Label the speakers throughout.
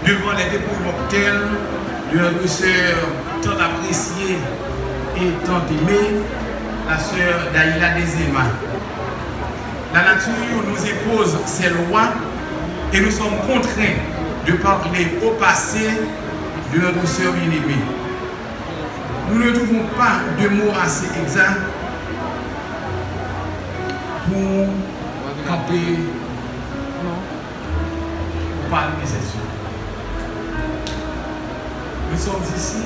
Speaker 1: devant les dépôts mortels de notre sœur tant appréciée et tant aimée, la sœur Daïla Dezema. La nature nous impose ses lois et nous sommes contraints de parler au passé de notre sœur bien-aimée. Nous ne trouvons pas de mots assez exacts pour camper, pour parler de cette sœur. Nous sommes ici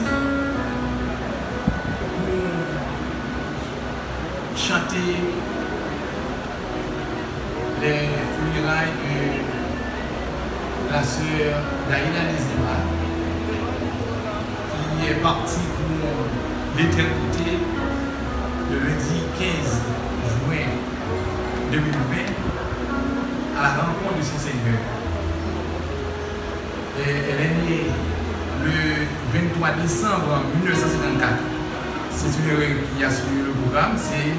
Speaker 1: pour chanter les funérailles de la sœur Daïla Dezema, qui est partie pour l'éternité le lundi 15 juin 2020 à la rencontre de son Seigneur. Et elle est née le 23 décembre 1954. C'est une erreur qui a suivi le programme. C'est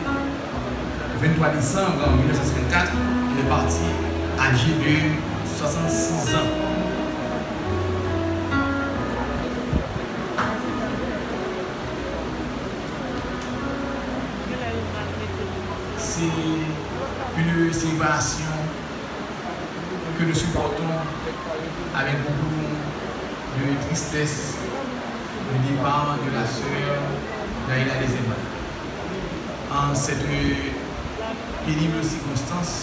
Speaker 1: 23 décembre 1954. Elle est partie âgée de 66 ans. C'est une célébration que nous supportons avec beaucoup de tristesse le départ de la sœur Daïla Dezema. En cette pénible circonstance,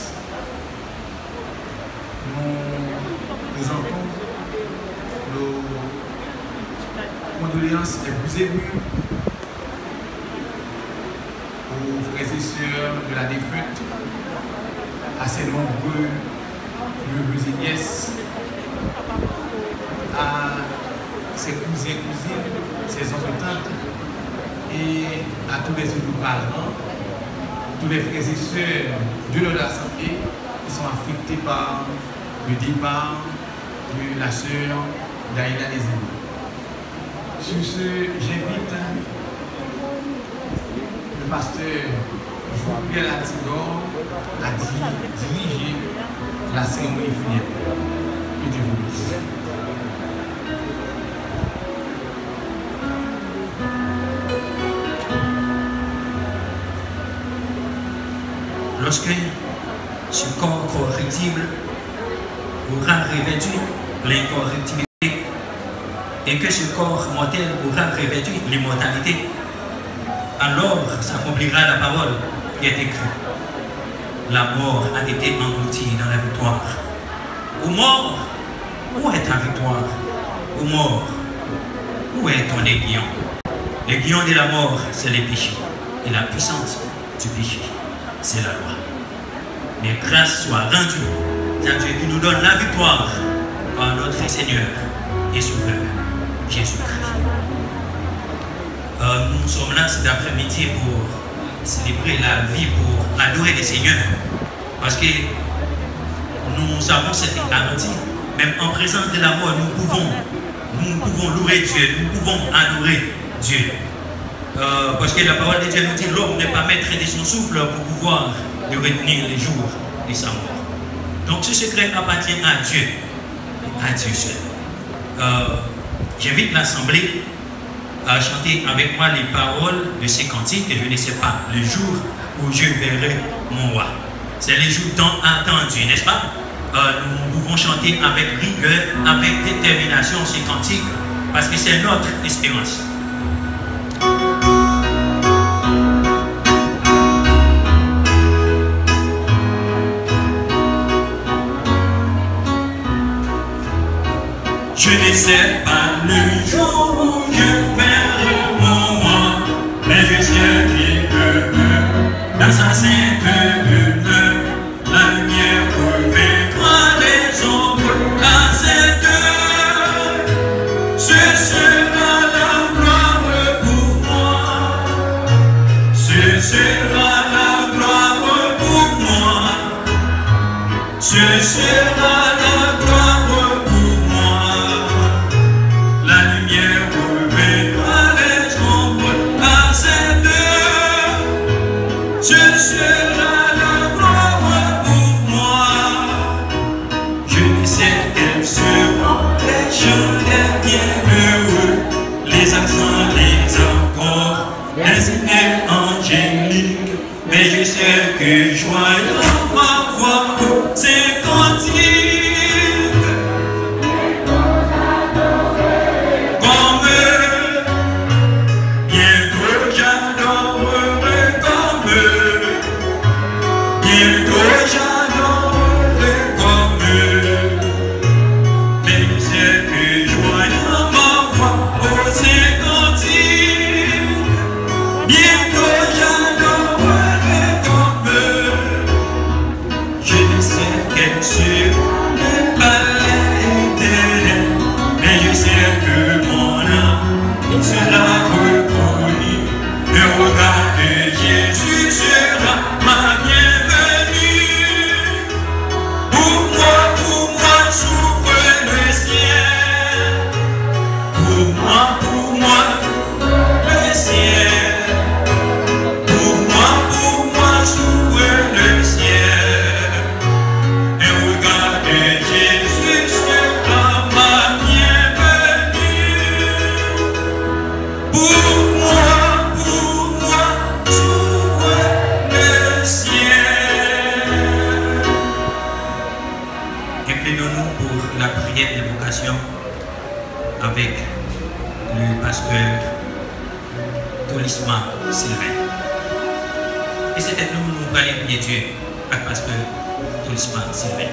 Speaker 1: nous présentons nos condoléances les plus émues aux frères et sœurs de la défunte, à ses nombreux neveux et nièces, à ses cousins, cousines, ses oncles et tantes, et à tous les autres parents, tous les frères et sœurs de notre assemblée qui sont affectés par le départ de la sœur Daïla Dezema. Sur ce, j'invite le pasteur Jean-Pierre Latigor a dirigé la cérémonie funèbre. Que Dieu vous bénisse.
Speaker 2: Lorsque ce corps correctible aura revêtu l'incorruptibilité et que ce corps mortel aura revêtu l'immortalité, alors s'accomplira la parole qui est écrite. La mort a été engloutie dans la victoire. Ô mort, où est ta victoire? Ô mort, où est ton aiguillon? L'aiguillon de la mort, c'est le péché. Et la puissance du péché, c'est la loi. Mais grâce soit rendue à Dieu qui nous donne la victoire par notre Seigneur et Sauveur, Jésus-Christ. Nous sommes là cet après-midi pour célébrer la vie, pour adorer le Seigneur. Parce que nous avons cette garantie, même en présence de la mort, nous pouvons louer Dieu, nous pouvons adorer Dieu. Parce que la parole de Dieu nous dit l'homme n'est pas maître de son souffle pour pouvoir le retenir les jours de sa mort. Donc ce secret appartient à Dieu, à Dieu seul. J'invite l'Assemblée à chanter avec moi les paroles de ces cantiques que je ne sais pas, le jour où je verrai mon roi. C'est le jour tant attendu, n'est-ce pas? Nous pouvons chanter avec rigueur, avec détermination ces cantiques, parce que c'est notre espérance. Je ne sais pas le jour où je verrai mon roi, mais je sais qu'il demeure dans sa sainte demeure. La lumière revêtra les ombres à cette heure. Ce sera la gloire pour moi. Ce sera la gloire pour moi. Ce sera la gloire pour moi. Ce sera la gloire. la prière d'invocation avec le pasteur Tolisman Sylvain. Et c'était nous allons prier Dieu avec le pasteur Tolisman Sylvain.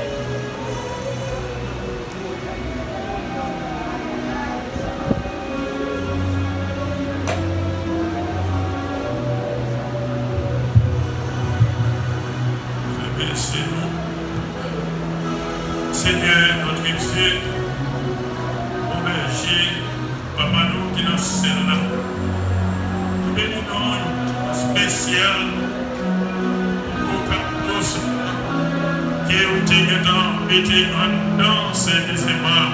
Speaker 3: Seigneur, notre Dieu, mon berger, papa nous qui nous sommes là. Nous bénissons spécial pour Captos qui est été en danse de ses mains,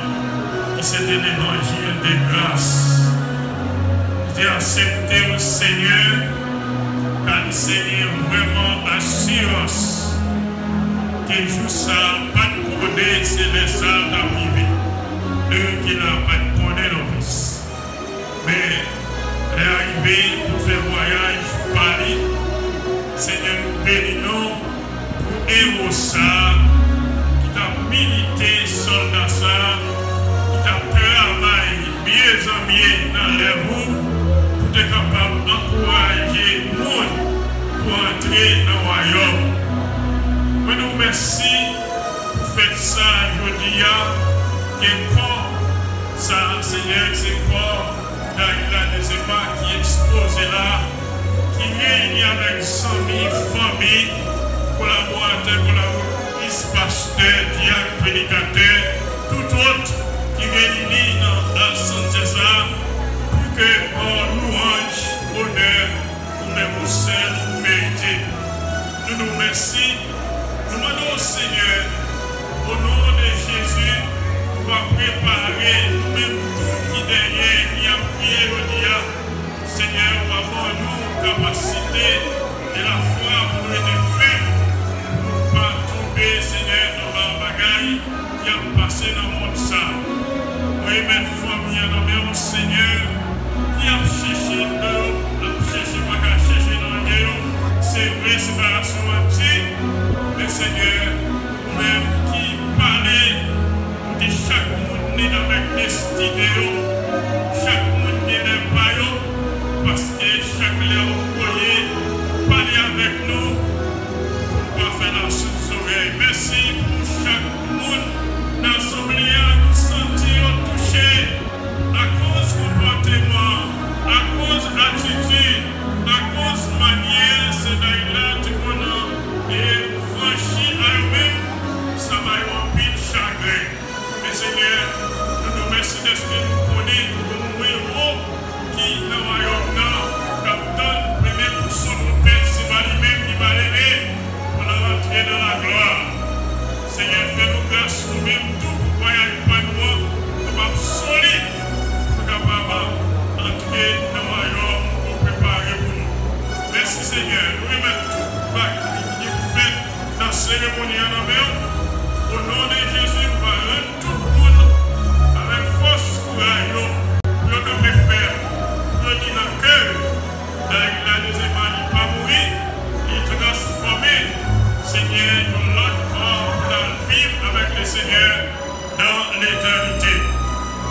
Speaker 3: qui c'était l'évangile de grâce. J'ai accepté le Seigneur, car le Seigneur vraiment assurance. Que joue ça, pas de condé, c'est les salles d'arrivée. Eux qui n'ont pas de condé l'office. Mais, l'arrivée pour faire voyage, Paris, Seigneur, nous bénissons pour héros ça, qui t'a milité, soldat ça, qui t'a travaillé mieux en mieux dans les roues, pour être capable d'encourager le monde pour entrer dans le royaume. Mais nous merci pour faire ça aujourd'hui, que corps, ça, Seigneur, c'est corps d'Aïla des Émas qui est exposé là, qui réunit avec 100 000 familles, collaborateurs, pasteurs, diacres, prédicateurs, tout autre qui réunit dans la santé ça, pour que par louange, honneur, ou même au sel, ou mérité. Nous nous remercions. Nous demandons au Seigneur, au nom de Jésus, pour préparer nous-mêmes tout qui derrière, qui a prié le dia. Seigneur, avoir nous capacité et la foi pour nous être fermes, pour ne pas tomber, Seigneur, dans la bagaille qui a passé dans le monde ça. Oui, mes familles, nous demandons au Seigneur, qui a cherché dans c'est vrai, séparation antique, mais Seigneur, nous-mêmes qui parlons de chaque monde avec destinée, chaque monde n'est pas, parce que chaque léon voyez, parler avec nous, pour pas faire la sourire. Merci pour chaque monde dans l'assemblée, nous sentir touchés à cause comportement, à cause attitude, à cause manière, c'est là tu connais et franchis à eux-mêmes, ça va y remplir chagrin. Mais Seigneur, nous nous remercions de ce que nous connaissons comme héros qui nous voyons dans capitaine, premier pour son père, c'est pas lui-même qui va lever pour la rentrer dans la gloire. Seigneur, fais-nous grâce nous-mêmes, tout pour voyage pas nous, capable solide, capable d'entrer dans le royaume pour préparer pour nous. Merci Seigneur, nous remettons tout qui vous faites dans la cérémonie en amont. Au nom de Jésus, nous allons rendre tout le monde avec force, courage, pour que nous faire, pour que dans le cœur, dans la deuxième année, pas mourir, et transformer, Seigneur, notre corps dans le vivre avec le Seigneur dans l'éternité.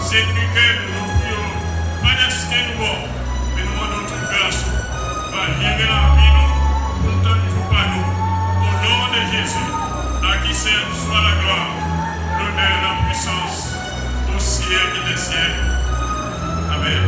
Speaker 3: C'est plus que nous prions, pas de ce que nous voulons, mais nous demandons toute grâce. Gérer la vie, nous, pour toujours pas nous. Au nom de Jésus, à qui sert soit la gloire, l'honneur, la puissance, au siècle des siècles. Amen.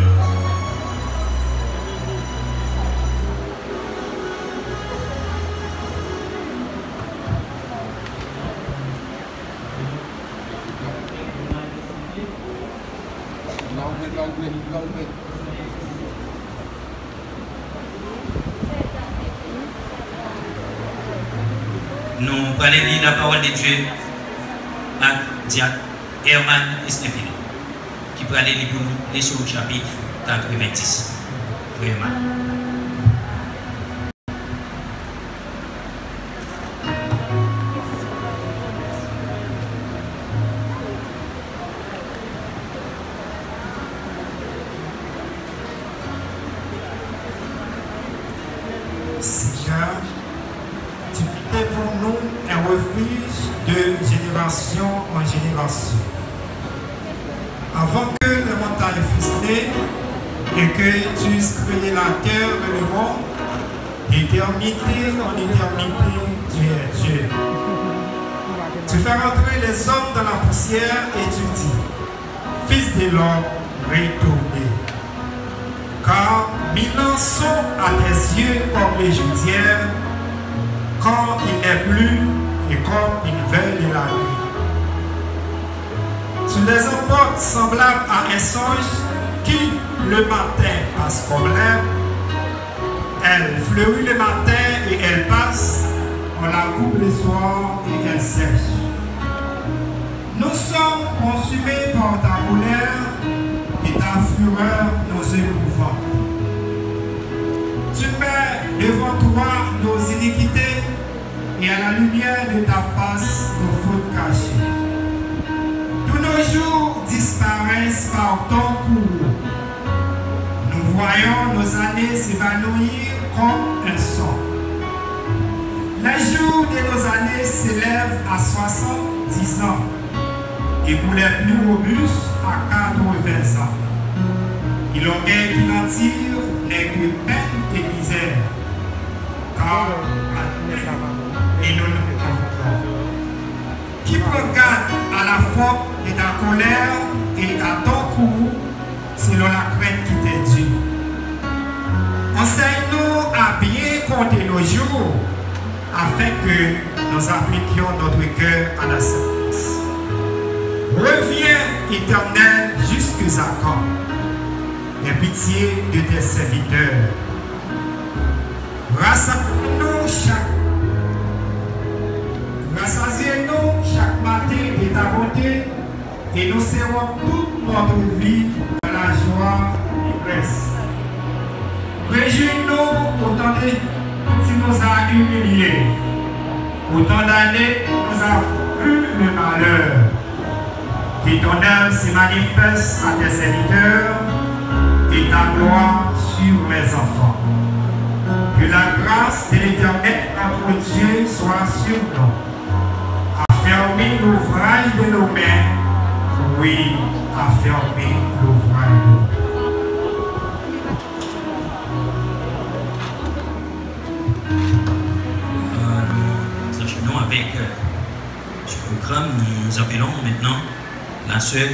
Speaker 2: Nous allons lire la parole de Dieu à Diacre Herman Esnefil, qui peut aller lire pour nous les choses au chapitre 90. Herman.
Speaker 4: Seigneur, tu es pour nous un refuge de génération en génération. Avant que les montagnes fussent nées et que tu eusses créé la terre et le monde, d'éternité en éternité, tu es Dieu. Tu fais rentrer les hommes dans la poussière et tu dis, Fils de l'homme, retournez. Car 1000 ans sont à tes yeux comme les joudières, quand il n'est plus et comme une veille de la nuit. Tu les emportes semblables à un songe qui, le matin, passe comme l'herbe. Elle fleurit le matin et elle passe, on la coupe le soir et elle sèche. Nous sommes consumés par ta colère et ta fureur nous éprouvant. Tu mets devant toi nos iniquités et à la lumière de ta face nos fautes cachées. Tous nos jours disparaissent par ton cours. Nous voyons nos années s'évanouir comme un son. Les jours de nos années s'élèvent à 70 ans et pour les plus robustes à 80 ans. Et l'orgueil qui n'en tire n'est que peine et misère, car et nous nous confrontons. Qui prend garde à la force de ta colère et à ton cou, selon la crainte qui t'est due. Enseigne-nous à bien compter nos jours, afin que nous appliquions notre cœur à la sentence. Reviens, Éternel, jusqu'à quand? Aie pitié de tes serviteurs. Rassasiez-nous chaque matin de ta bonté et nous serons toute notre vie dans la joie et l'ivresse. Réjouis-nous autant que tu nous as humiliés. Autant d'années nous avons eu le malheur. Que ton œuvre se manifeste à tes serviteurs et ta gloire sur mes enfants. Que la grâce de l'Éternel, notre Dieu, soit sur nous. Affermis l'ouvrage de nos mains. Oui, affermis l'ouvrage de nos mains.
Speaker 2: Nous enchaînons avec ce programme. Nous appelons maintenant la sœur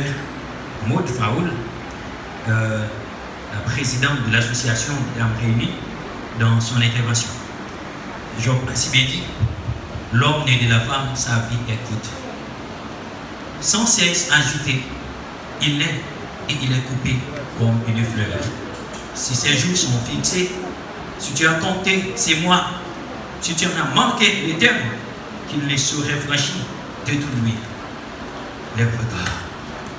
Speaker 2: Maud Faoul, la présidente de l'association Dames Réunies, dans son intervention. Job ainsi bien dit, l'homme né de la femme, sa vie est courte. Sans cesse agité, il naît et il est coupé comme une fleur. Si ses jours sont fixés, si tu as compté ces mois, si tu en as manqué les termes, qu'il les saurait franchir, détruis-lui les regards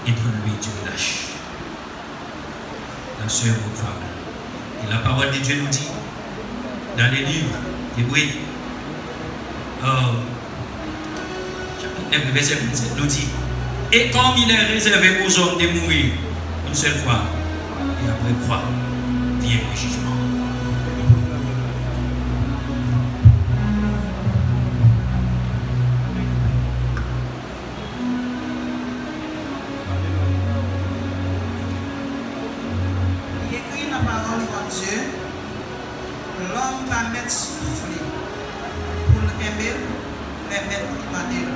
Speaker 2: et donne-lui du lâche. La sœur Maud Faoul. Et la parole de Dieu nous dit, dans les livres d'Hébreux, chapitre 9, verset 27, nous dit, et comme il est réservé aux hommes de mourir une seule fois, et après croix, vient le jugement.
Speaker 5: L'homme va mettre souffler pour le aimer, le mettre limaner.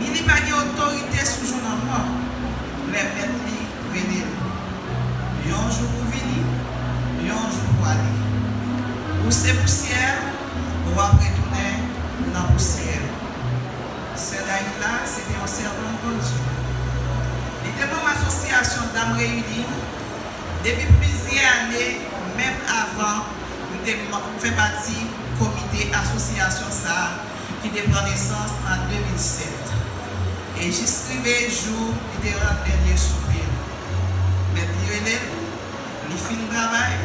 Speaker 5: Il n'y a pas d'autorité sous son mort, le mettre venir. Un jour pour venir, un jour pour aller. Pour ces poussières, on va retourner dans la poussière. Celle-là, c'était un servant de Dieu. Il était dans l'association d'âmes réunies depuis plusieurs années, même avant. Fait partie du comité association ça qui prend naissance en 2007. Et jusqu'à jour, il était en dernier soupir. Mais il fit le travail,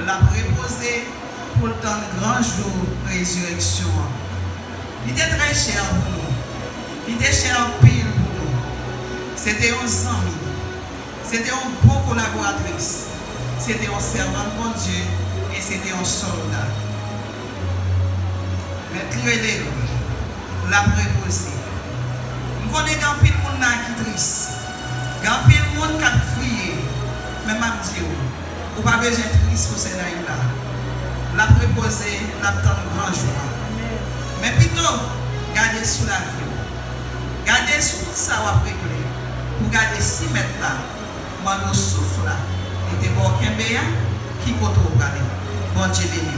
Speaker 5: l'a préposé pour le temps de grand jour de résurrection. Il était très cher pour nous. Il était cher en pile pour nous. C'était un ami. C'était une bonne collaboratrice. C'était un servant de mon Dieu. Et c'était un soldat. Maintenant, il est la préposé. Nous connaissons un peu de monde qui est triste. Il y a un m'a dit, ou pas besoin de triste pour ces là. La préposer, la grand joie. Mais plutôt, gardez sous la vie. Gardez sous tout ça ou après pour garder 6 mètres là, mon souffle là, et de bon Kembéa qui compte au garder. Bon Dieu béni.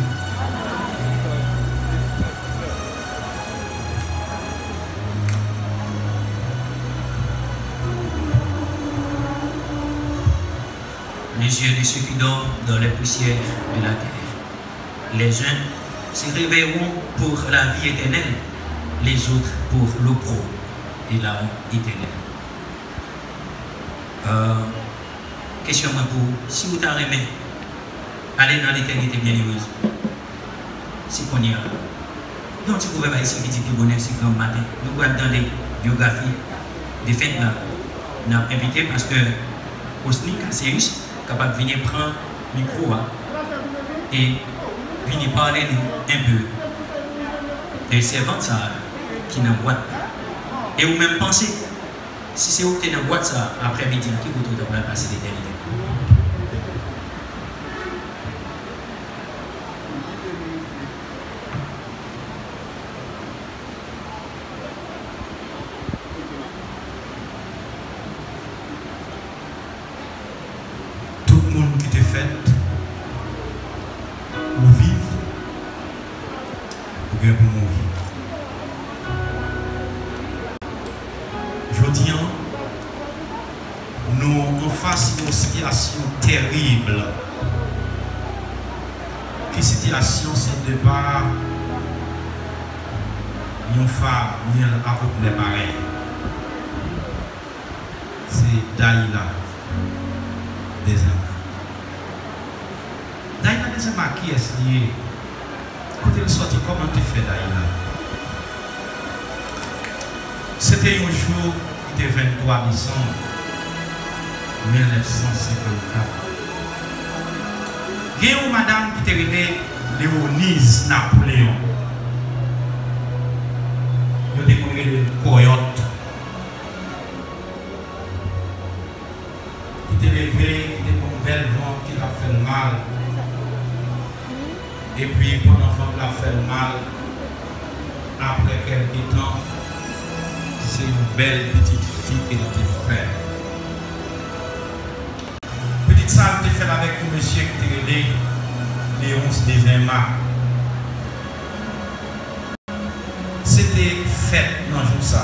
Speaker 2: Les yeux de ceux qui dorment dans les poussières de la terre. Les uns se réveilleront pour la vie éternelle, les autres pour l'opprobre et la honte éternelle. Question pour vous, si vous t'en remettez, allez dans l'éternité bienheureuse. Si qu'on y a, non, tu pouvais pas ici qui dit que bonheur, c'est grand matin. Nous allons dans des biographies, des fêtes là. Nous avons invité parce que Osni Cassius capable de venir prendre le micro et venir parler nous un peu de servantes qui n'ont boîte. Et vous même pensez, si c'est vous qui n'avez boîte ça après-midi, qui vous devez passer l'éternité.
Speaker 4: Terrible. Quelle situation c'est de pas une femme ni à les pareils. C'est Daïla des enfants. Daïla des enfants qui est lié. Quand elle est sortie, comment tu fais Daïla? C'était un jour qui était 23 décembre 1954. Il y a une madame qui était née Léonise Napoléon. Il y a une coyote. Qui était levée, qui était une belle vent qui l'a fait mal. Et puis pendant qu'elle l'a fait mal, après quelques temps, c'est une belle petite fille qui était faite. Ça, je fait avec un monsieur qui était Léonce Desema. C'était fait dans le jour ça.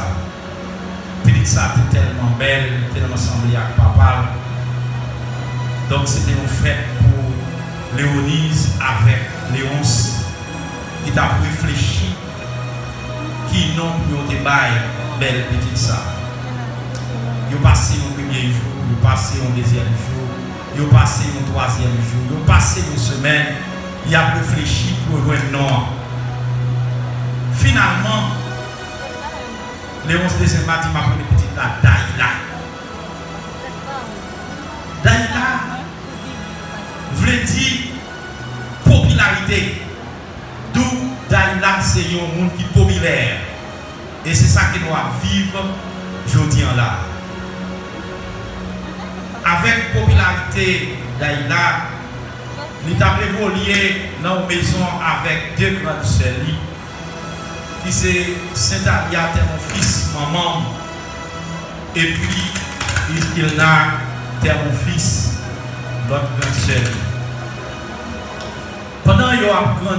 Speaker 4: Petite ça était tellement belle, tellement semblée avec papa. Donc c'était une fête pour Léonise avec Léonce qui t'a réfléchi qui non pour te bailler belle petite ça. Ils ont passé au premier jour, ils ont passé au deuxième jour. Ils ont passé un troisième jour, ils ont passé une semaine, ils ont réfléchi pour un nom. Finalement, Léonce Desema dit m'a pris une petite là, Daïla. Daïla voulait dire popularité. D'où Daïla c'est un monde qui est populaire. Et c'est ça que nous allons vivre aujourd'hui en là. Avec popularité d'Aïla, nous avons évolué dans une maison avec deux grandes sœurs, qui c'est Saint-Alia, mon fils, maman, et puis Iskilna, mon fils, l'autre grande sœur. Pendant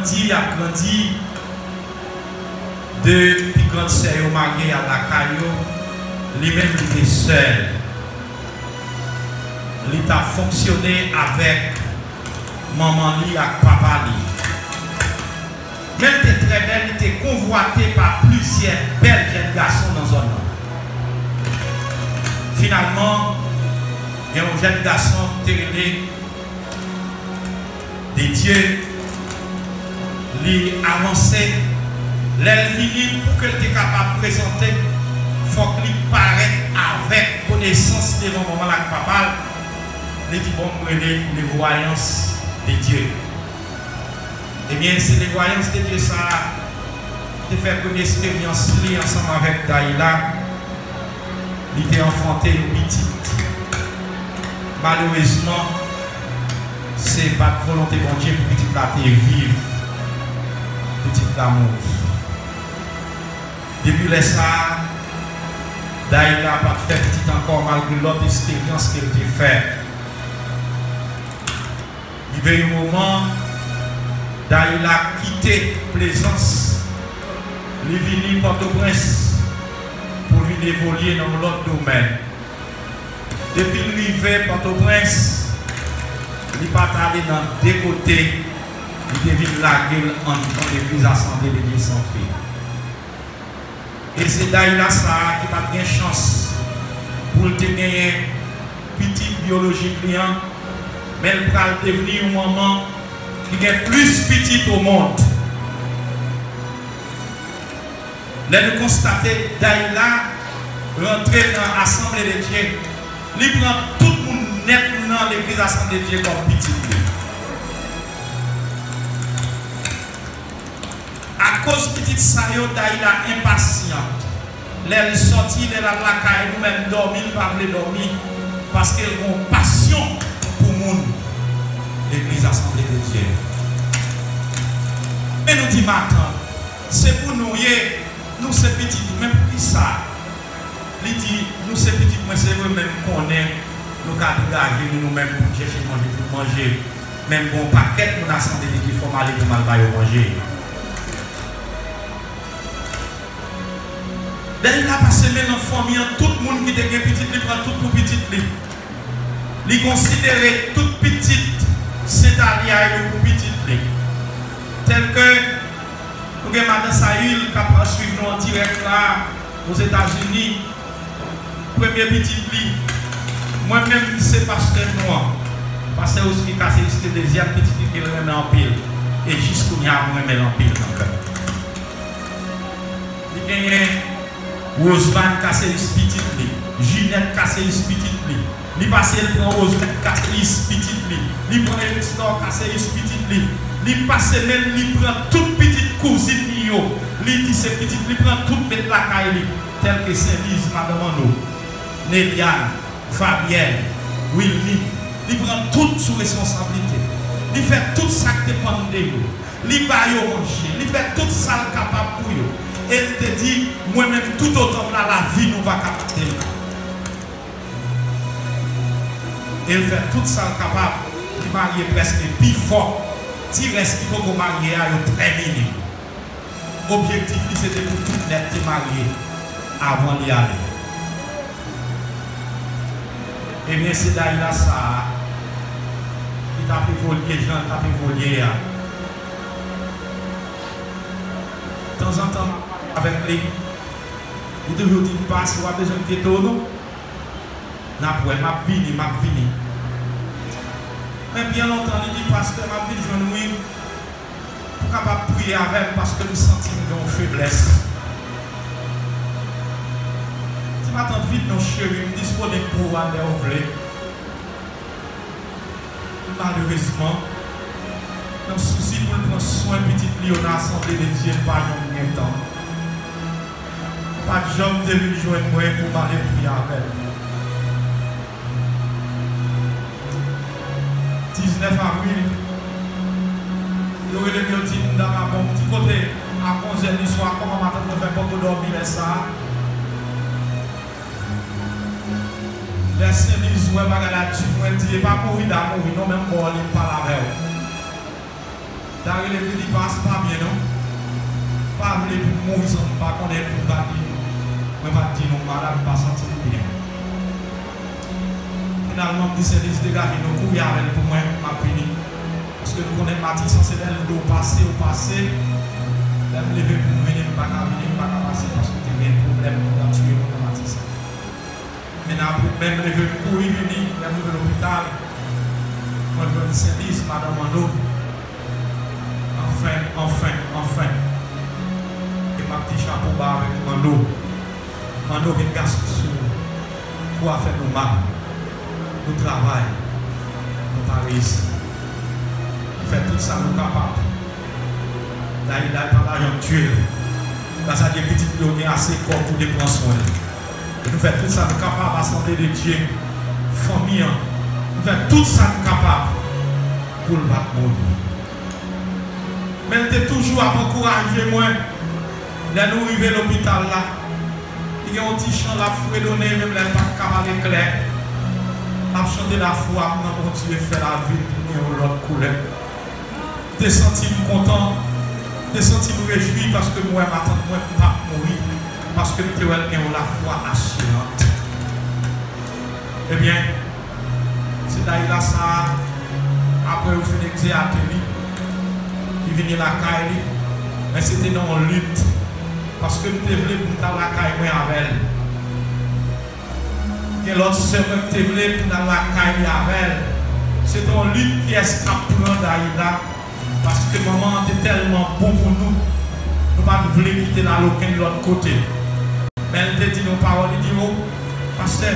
Speaker 4: qu'il a grandi, deux grandes sœurs mariées à la caillou, lui-même il était seul. Il a fonctionné avec maman li et papa li. Même il était très belle, il était convoité par plusieurs belles jeunes garçons dans la zone. Finalement, il y a un jeune garçon qui était des dieux, il a avancé, l'ennemi pour qu'elle était capable de présenter, il faut qu'il paraisse avec connaissance devant maman et papa. Les dit bon, les voyances de Dieu. Eh bien, c'est les voyances de Dieu, ça a fait une expérience ensemble avec Daïla. Il était enfanté une petite. Malheureusement, c'est pas de volonté bon Dieu pour petit la vivre, petit l'amour. Depuis les ça, Daïla n'a pas fait petit encore malgré l'autre expérience qu'elle a fait. Il y a eu un moment, Daïla a quitté Plaisance, il est venu Port-au-Prince pour lui évoluer dans l'autre domaine. Depuis l'arrivée Port-au-Prince, il n'est pas allé dans deux côtés, il devient la gueule entre l'église assemblée de Dieu sans fille. Et c'est Daïla ça qui n'a pas de chance pour tenir petit biologique client, mais elle va devenir un moment qui est plus petit au monde. Là, nous constatons Daïla rentrer dans l'Assemblée de Dieu. Il prend tout le monde net dans l'église Assemblée de Dieu comme petit. À cause de petite Sayo, Daïla impatiente. Elle est sortie de la caille, nous-mêmes dormir, parler dormir, parce qu'elle a une passion pour le monde. L'église Assemblée de Dieu. Mais nous disons maintenant, c'est pour nous, nous c'est petit, même pour qui ça? Il dit, nous c'est petit, mais c'est eux-mêmes qu'on est, nous avons gagné nous-mêmes pour chercher pour manger. Même bon paquet, nous avons des qui font mal et pour mal manger. Il a passé dans la famille, tout le monde qui était petit, il prend tout pour petit. Il considère toute petite, c'est-à-dire pour petit. Tel que nous avons Madame Saïl qui a suivi nous en direct là aux États-Unis. Premier petit lit. Moi-même, c'est pasteur noir. Pasteur aussi qui a le deuxième petit lit qui remet en pile. Et jusqu'au n'y a remet en pile encore. Il y a Roseman qui a le petit lit. Ginette qui a le petit lit. Il passe le prend Roseman qui a le petit lit. Il prend le store qui a le petit lit. Il passe même, il prend toute petite cousine. Il dit c'est petit, il prend toute petite la caille. Tel que Saint-Lise, Madame Ano, Néliane, Fabienne, Wilmy. Il prend toute sous responsabilité. Il fait tout ça qui dépend de vous. Il va manger. Il fait tout ça capable pour vous. Et il te dit, moi-même, tout autant là, la vie nous va capter. Il fait tout ça capable. Il marie presque plus fort. Si reste qu'il faut marier à très minime. Objectif, c'était pour tout net marié avant d'y aller. Et bien, c'est Daïla ça qui t'a fait voler, Jean t'a fait voler. De temps en temps, avec lui, il toujours dit pas si vous avez besoin de ghetto, non? N'a pas, m'a fini. Mais bien longtemps, il dit pasteur, m'a fini, je me pour capable prier avec parce que nous sentons une faiblesse. Si je m'attends vite, nos chéris, nous disponibles pour aller au blé. Malheureusement, nous souci pour prendre soin de petite Lyon à l'Assemblée de Dieu, pas de temps. Pas de jambes de lui joindre moi pour aller prier avec. 19 avril. Nous avons dit dans mon petit côté, à 11h du soir, comment matin on fait beaucoup dormir ça. Les Saint-Lise, ouais, elle dit, pas mourir d'amour, non, même pour aller par la veille. D'ailleurs, les petits passent pas bien, non? Pas voulu pour mourir, pas qu'on est pour bâtir. Mais pas dire, non, madame, pas sentir bien. Finalement, je dis, Saint-Lise, dégagez nos couilles avec pour moi, ma fini. Parce que nous connaissons Mathis, c'est elle qui au passé. Elle me lever pour venir, je ne pas passer parce que tu as un problème pour tuer mon Mathis. Maintenant, même lever pour y venir, même à l'hôpital. Moi, je dis Saint-Lise, Madame Mano. Enfin. Et ma petite chapeau bas avec Mano. Mano vient gasper sur quoi faire nos mains. Nous travaillons. Nous parlons. Fait tout ça nous capables. Là, il a pas l'argent tué. Là, ça dit petit peu assez corps pour les prendre soin. Nous faisons tout ça nous capables, assemblée de Dieu, famille. Nous faisons tout ça nous capables
Speaker 1: pour le battre mourir. Mais elle était toujours à encourager moi. Là, nous arrivons à l'hôpital là. Il y a un petit chant la fredonné, même là, pas camarade clair. A chanté la foi, on a continué à faire la vie, et l'autre couleur. Des senti content, des senti réjoui parce que moi, ma tante, moi, pas mourir. Parce que nous avons la foi assurante. Eh bien, c'est d'ailleurs ça, après vous finissez à tenir, qui venait la caille, mais c'était dans une lutte. Parce que nous devons pour la caille avec elle. Et l'autre semaine, nous devons pour la caille avec elle. C'est une lutte qui escape d'Aïda. Parce que maman était tellement bon pour nous. Nous ne voulons pas quitter la loquin de l'autre côté. Mais elle te dit nos paroles, elle dit, oh, pasteur,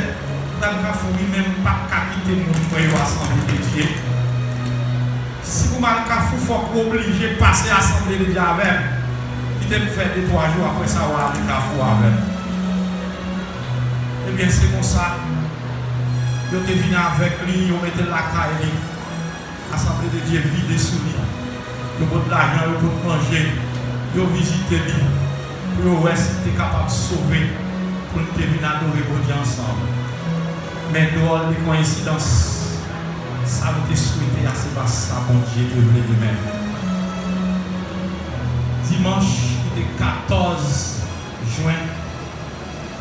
Speaker 1: dans le cas où même pas quitter nous pour l'Assemblée de Dieu. Si vous m'avez fait, il faut que vous obligez de passer à l'Assemblée de Dieu avec. Quittez me faire 2-3 jours après ça, vous allez faire avec. Eh bien, c'est comme ça. Vous êtes venu avec lui, vous mettez la caille, l'Assemblée de Dieu vide sous lui. Vous avez de l'argent, vous pouvez manger, vous visitez lui. Pour voir si tu es capable de sauver pour nous venir adorer Dieu ensemble. Mais dehors des coïncidences, ça vous te souhaité à ce pas ça, bon Dieu, de voulait de même. Dimanche, qui était 14 juin,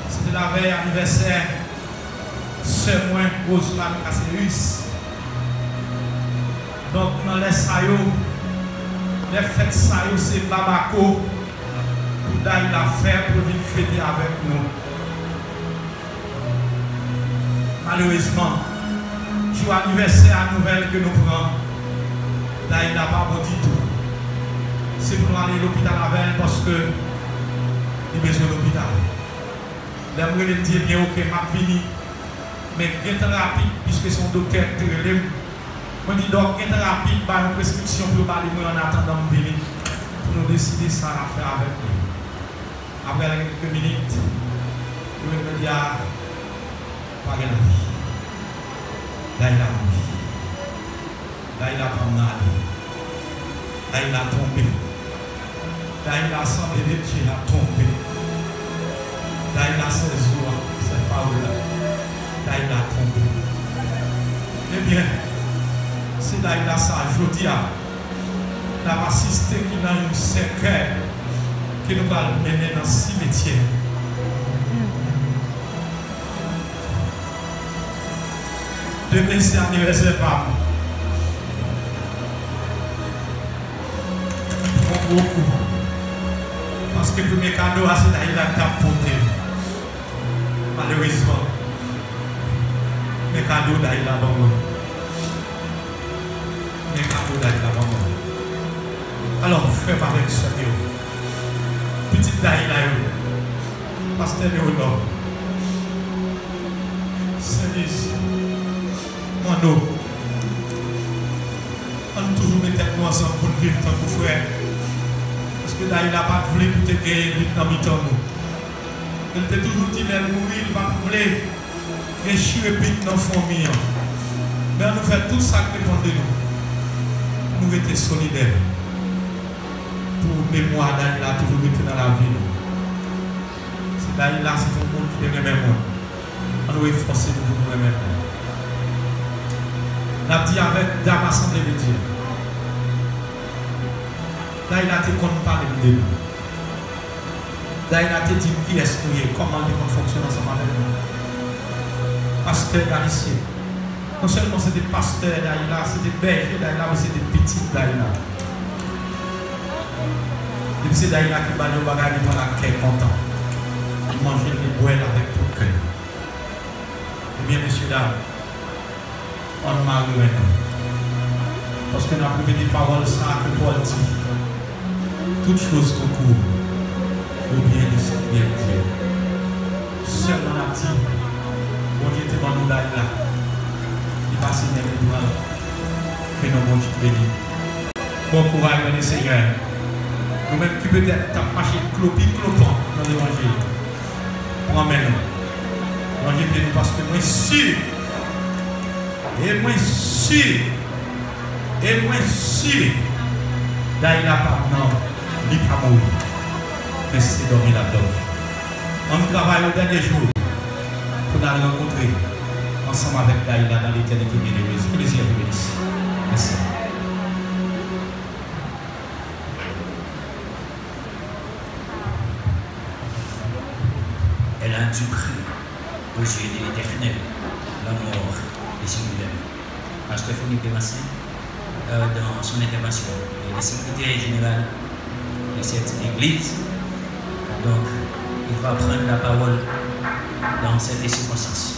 Speaker 1: c'était la veille anniversaire, sœur moi, Rosemary Casserius. Donc, dans les saillots, les fêtes saillots, c'est Babako. D'ailleurs, la faire pour venir fêter avec nous. Malheureusement, jour anniversaire à nouvelle que nous prenons, d'ailleurs, n'a pas bon du tout. C'est pour aller à l'hôpital avec elle parce que il a besoin de l'hôpital. J'aimerais lui dire bien, ok, m'a fini. Mais il est rapide puisque son docteur est relève. Je dis donc, il est rapide, par une prescription pour aller en attendant de venir. Pour nous décider ça à faire avec lui. Après quelques minutes, je vais me dire, pas de la vie. Là, il a mourir. Là, il a promené. Là, il a tombé. Là, il a semblé de Dieu, il a tombé. Là, il a ses jours, ses paroles. Là, il a tombé. Eh bien, c'est là, il a ça. Je dis, il a assisté qu'il a une séquelle. Que nous allons mener dans le cimetière. Demain, c'est anniversaire par beaucoup. Parce que le premier cadeau, c'est d'aller la table portée. Malheureusement, mes cadeaux d'aller la banque. Mes cadeaux d'aller la banque. Alors, frère avec ce Dieu. Petite Daïla, pasteur Léonard, service, mon eau, on toujours mettre nous ensemble pour vivre tant que frère. Parce que Daïla n'a pas voulu pour te gagner dans le temps. Elle t'a toujours dit qu'elle mourir, il va voulu réussir dans la famille. Mais on nous fait tout ça qui dépend de nous. Nous étions solidaires. Pour mémoire d'Aïla, toujours été dans la vie. C'est d'Aïla, c'est tout le monde qui est même moi. On doit efforcer de nous remettre. On a dit avec Dame Assemblée de Dieu. D'Aïla, tu ne comptes pas de nous. D'Aïla, tu dit qui est-ce qu'il est, comment on fonctionne ensemble avec nous. Pasteur Galicier. Non seulement c'est des pasteurs d'Aïla, c'est des bergers d'Aïla, mais c'est des petites d'Aïla. Et c'est d'ailleurs qui va nous bagager pour la cœur content. Manger les boîtes avec tout le cœur. Eh bien, messieurs, dames, on m'a eu parce que nous avons des paroles ça que Paul dit. Toutes choses concourent au bien de ce bien Dieu. Seul on a dit, bon Dieu te demande là, il va signer l'étoile. Que nous bon Dieu béni. Bon courage, mon Seigneur. Nous-mêmes qui peut-être t'as marché clopant dans l'évangile. Promets-nous. Mon Dieu, parce que moi sûr, et moi sûr, Et moi, si Daïla Patnan, il n'est pas mort. Mais c'est dormi là-dedans. On travaille au dernier jour pour nous rencontrer ensemble avec Daïla dans l'éternité bienheureuse. Plaisir de bénir. Merci.
Speaker 2: Elle a dû prier aux yeux de l'Éternel, la mort et singulaire. Pasteur Philippe Demassin, dans son intervention, est le secrétaire général de cette église. Donc, il va prendre la parole dans cette circonstance.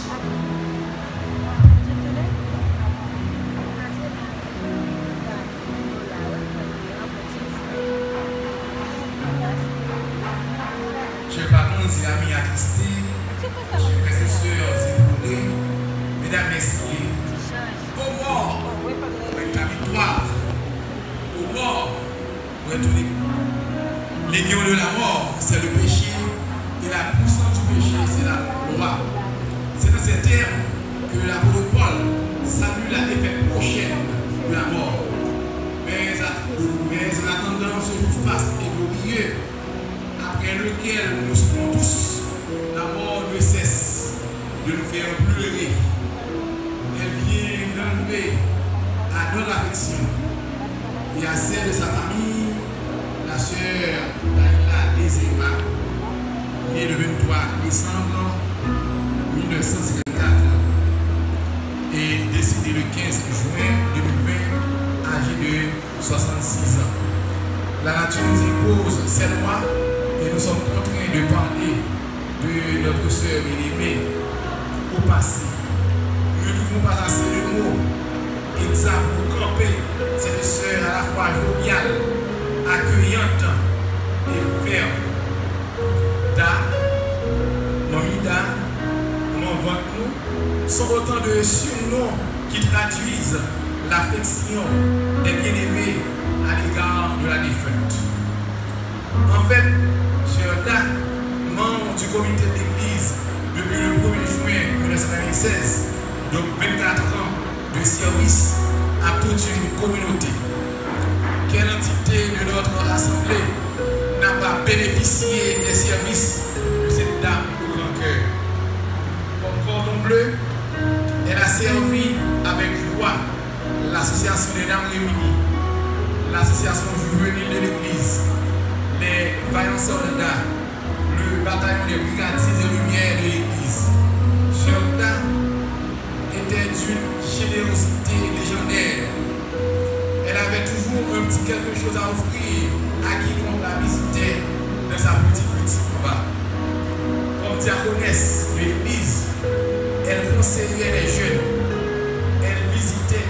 Speaker 1: Chers parents et amis à Christi, chers frères et sœurs éprouvés, mesdames, messieurs, au mort, avec la victoire, au mort, l'aiguillon de la mort, c'est le péché, et la puissance du péché, c'est la loi. C'est dans ces termes que l'apôtre Paul salue la défaite prochaine de la mort. Mais en attendant ce jour faste et glorieux, après lequel nous serons tous, la mort ne cesse de nous faire pleurer. Elle vient d'enlever à notre affection et à celle de sa famille, la sœur Daïla Desema, née le 23 décembre 1954 et décédée le 15 juin 2020, âgée de 66 ans. La nature nous impose cette loi et nous sommes contraints de parler de notre sœur bien-aimée au passé. Nous ne trouvons pas assez de mots exacts pour camper cette sœur à la fois joviale, accueillante et ferme. Mamida, nous sont autant de surnoms qui traduisent l'affection des bien-aimés à l'égard de la défunte. En fait, Gerda, membre du comité d'église depuis le 1er juin 1996, donc 24 ans de service à toute une communauté. Quelle entité de notre assemblée n'a pas bénéficié des services de cette dame au grand cœur? Comme cordon bleu, elle a servi avec joie l'association des dames réunies, l'association juvénile de l'église, les vaillants soldats, le bataillon des brigadiers de lumière de l'église. Gerda était d'une générosité légendaire. Elle avait toujours un petit quelque chose à offrir à quiconque la visitait dans sa petite combat. Comme diaconesse de l'église, elle conseillait les jeunes. Elle visitait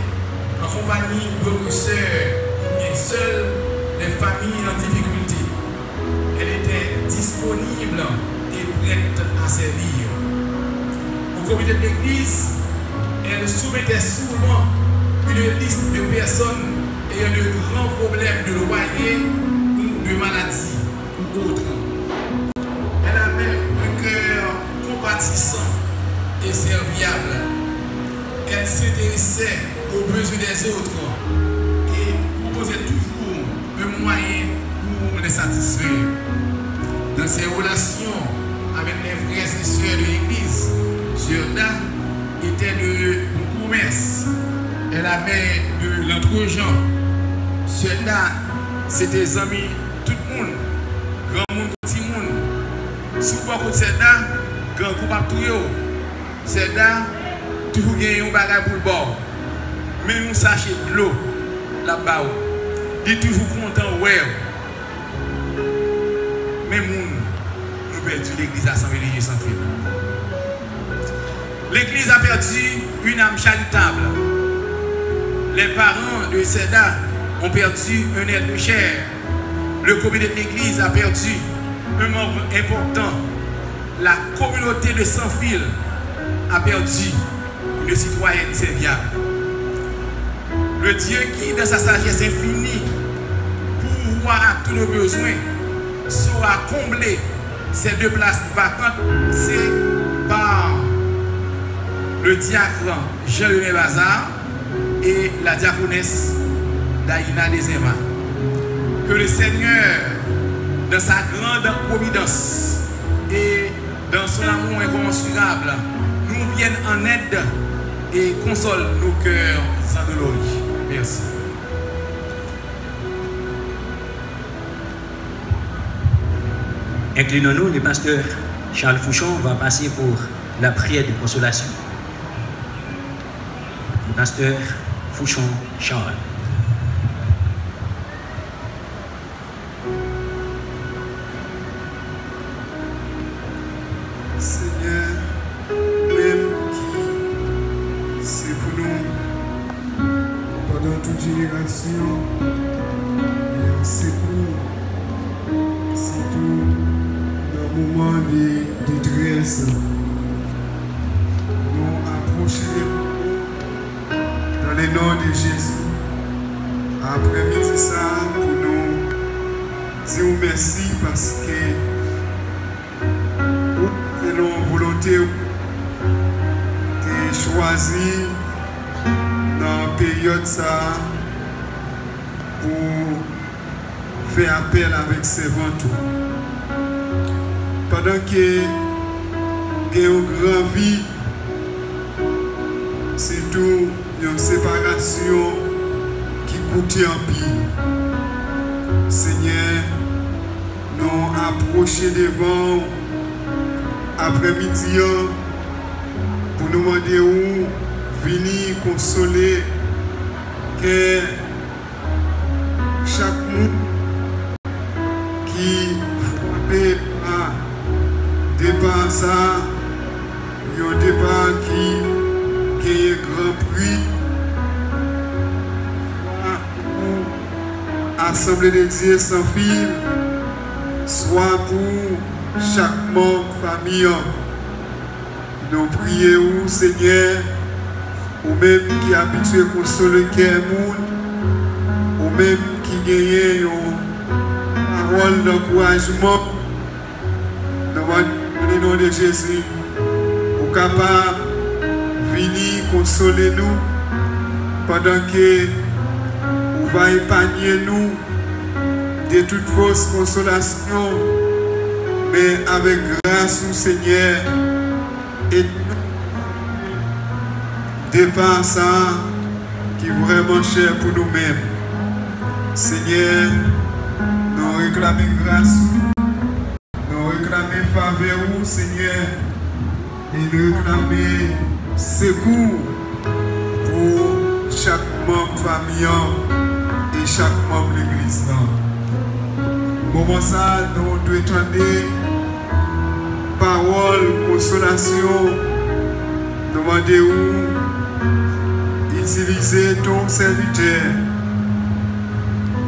Speaker 1: en compagnie d'autres sœurs, bien seules, les familles en difficulté. Elle était disponible et prête à servir. Au comité de l'église, elle soumettait souvent une liste de personnes ayant de grands problèmes de loyer ou de maladies ou autres. Elle avait un cœur compatissant et serviable. Elle s'intéressait aux besoins des autres et proposait toujours un moyen pour les satisfaire. Dans ses relations avec les frères et sœurs de l'église, Gerda était de commerce. Elle avait de l'entre-gens. Gerda, c'était des amis, tout le monde, grand monde, petit monde. Si vous parlez de Gerda, grand groupe à tout. Gerda, toujours gagné un bagage pour le bord. Même nous sachez de l'eau là-bas. Il est toujours content, ouais. Même nous perdu l'église assemblée de Dieu sans fil. L'église a perdu une âme charitable. Les parents de Gerda ont perdu un être cher. Le comité de l'église a perdu un membre important. La communauté de Sans-Fil a perdu une citoyenne serviable. Le Dieu qui, dans sa sagesse infinie, pourvoit à tous nos besoins, sera comblé ces deux places vacantes, c'est par le diacre Jean-René Bazar et la diaconesse d'Aïna Dezema. Que le Seigneur, dans sa grande providence et dans son amour incommensurable, nous vienne en aide et console nos cœurs endoloris. Merci.
Speaker 2: Inclinons-nous, le pasteur Charles Fouchon va passer pour la prière de consolation. Le pasteur Fouchon Charles.
Speaker 6: Seigneur, même qui c'est pour nous pendant toute génération, c'est pour tout dans le moment de détresse, nous approcher dans le nom de Jésus. Après-midi ça, pour nous dire merci parce que selon volonté que choisi dans la période ça pour faire appel avec ses vents. Pendant que il y a une grande vie, surtout une séparation qui coûte en pile. Seigneur, nous approcher devant après-midi pour nous demander où venir consoler que chaque monde qui frappé à départ ça, il y a un départ qui est grand prix pour Assemblée de Dieu sans fil, soit pour chaque membre famille. Nous prions, Seigneur, ou même qui est habitué à consoler le monde, ou même qui gagne une parole d'encouragement, dans le nom de Jésus, ou capable de venir consoler nous pendant que vous va épargner nous de toute fausse consolation, mais avec grâce au Seigneur et départ ça qui est vraiment cher pour nous-mêmes. Seigneur, nous réclamons grâce, nous réclamons faveur, Seigneur, et nous réclamons secours pour chaque membre famille et chaque membre de l'église. Moment ça, nous devons entendre parole, consolation, demander où utiliser ton serviteur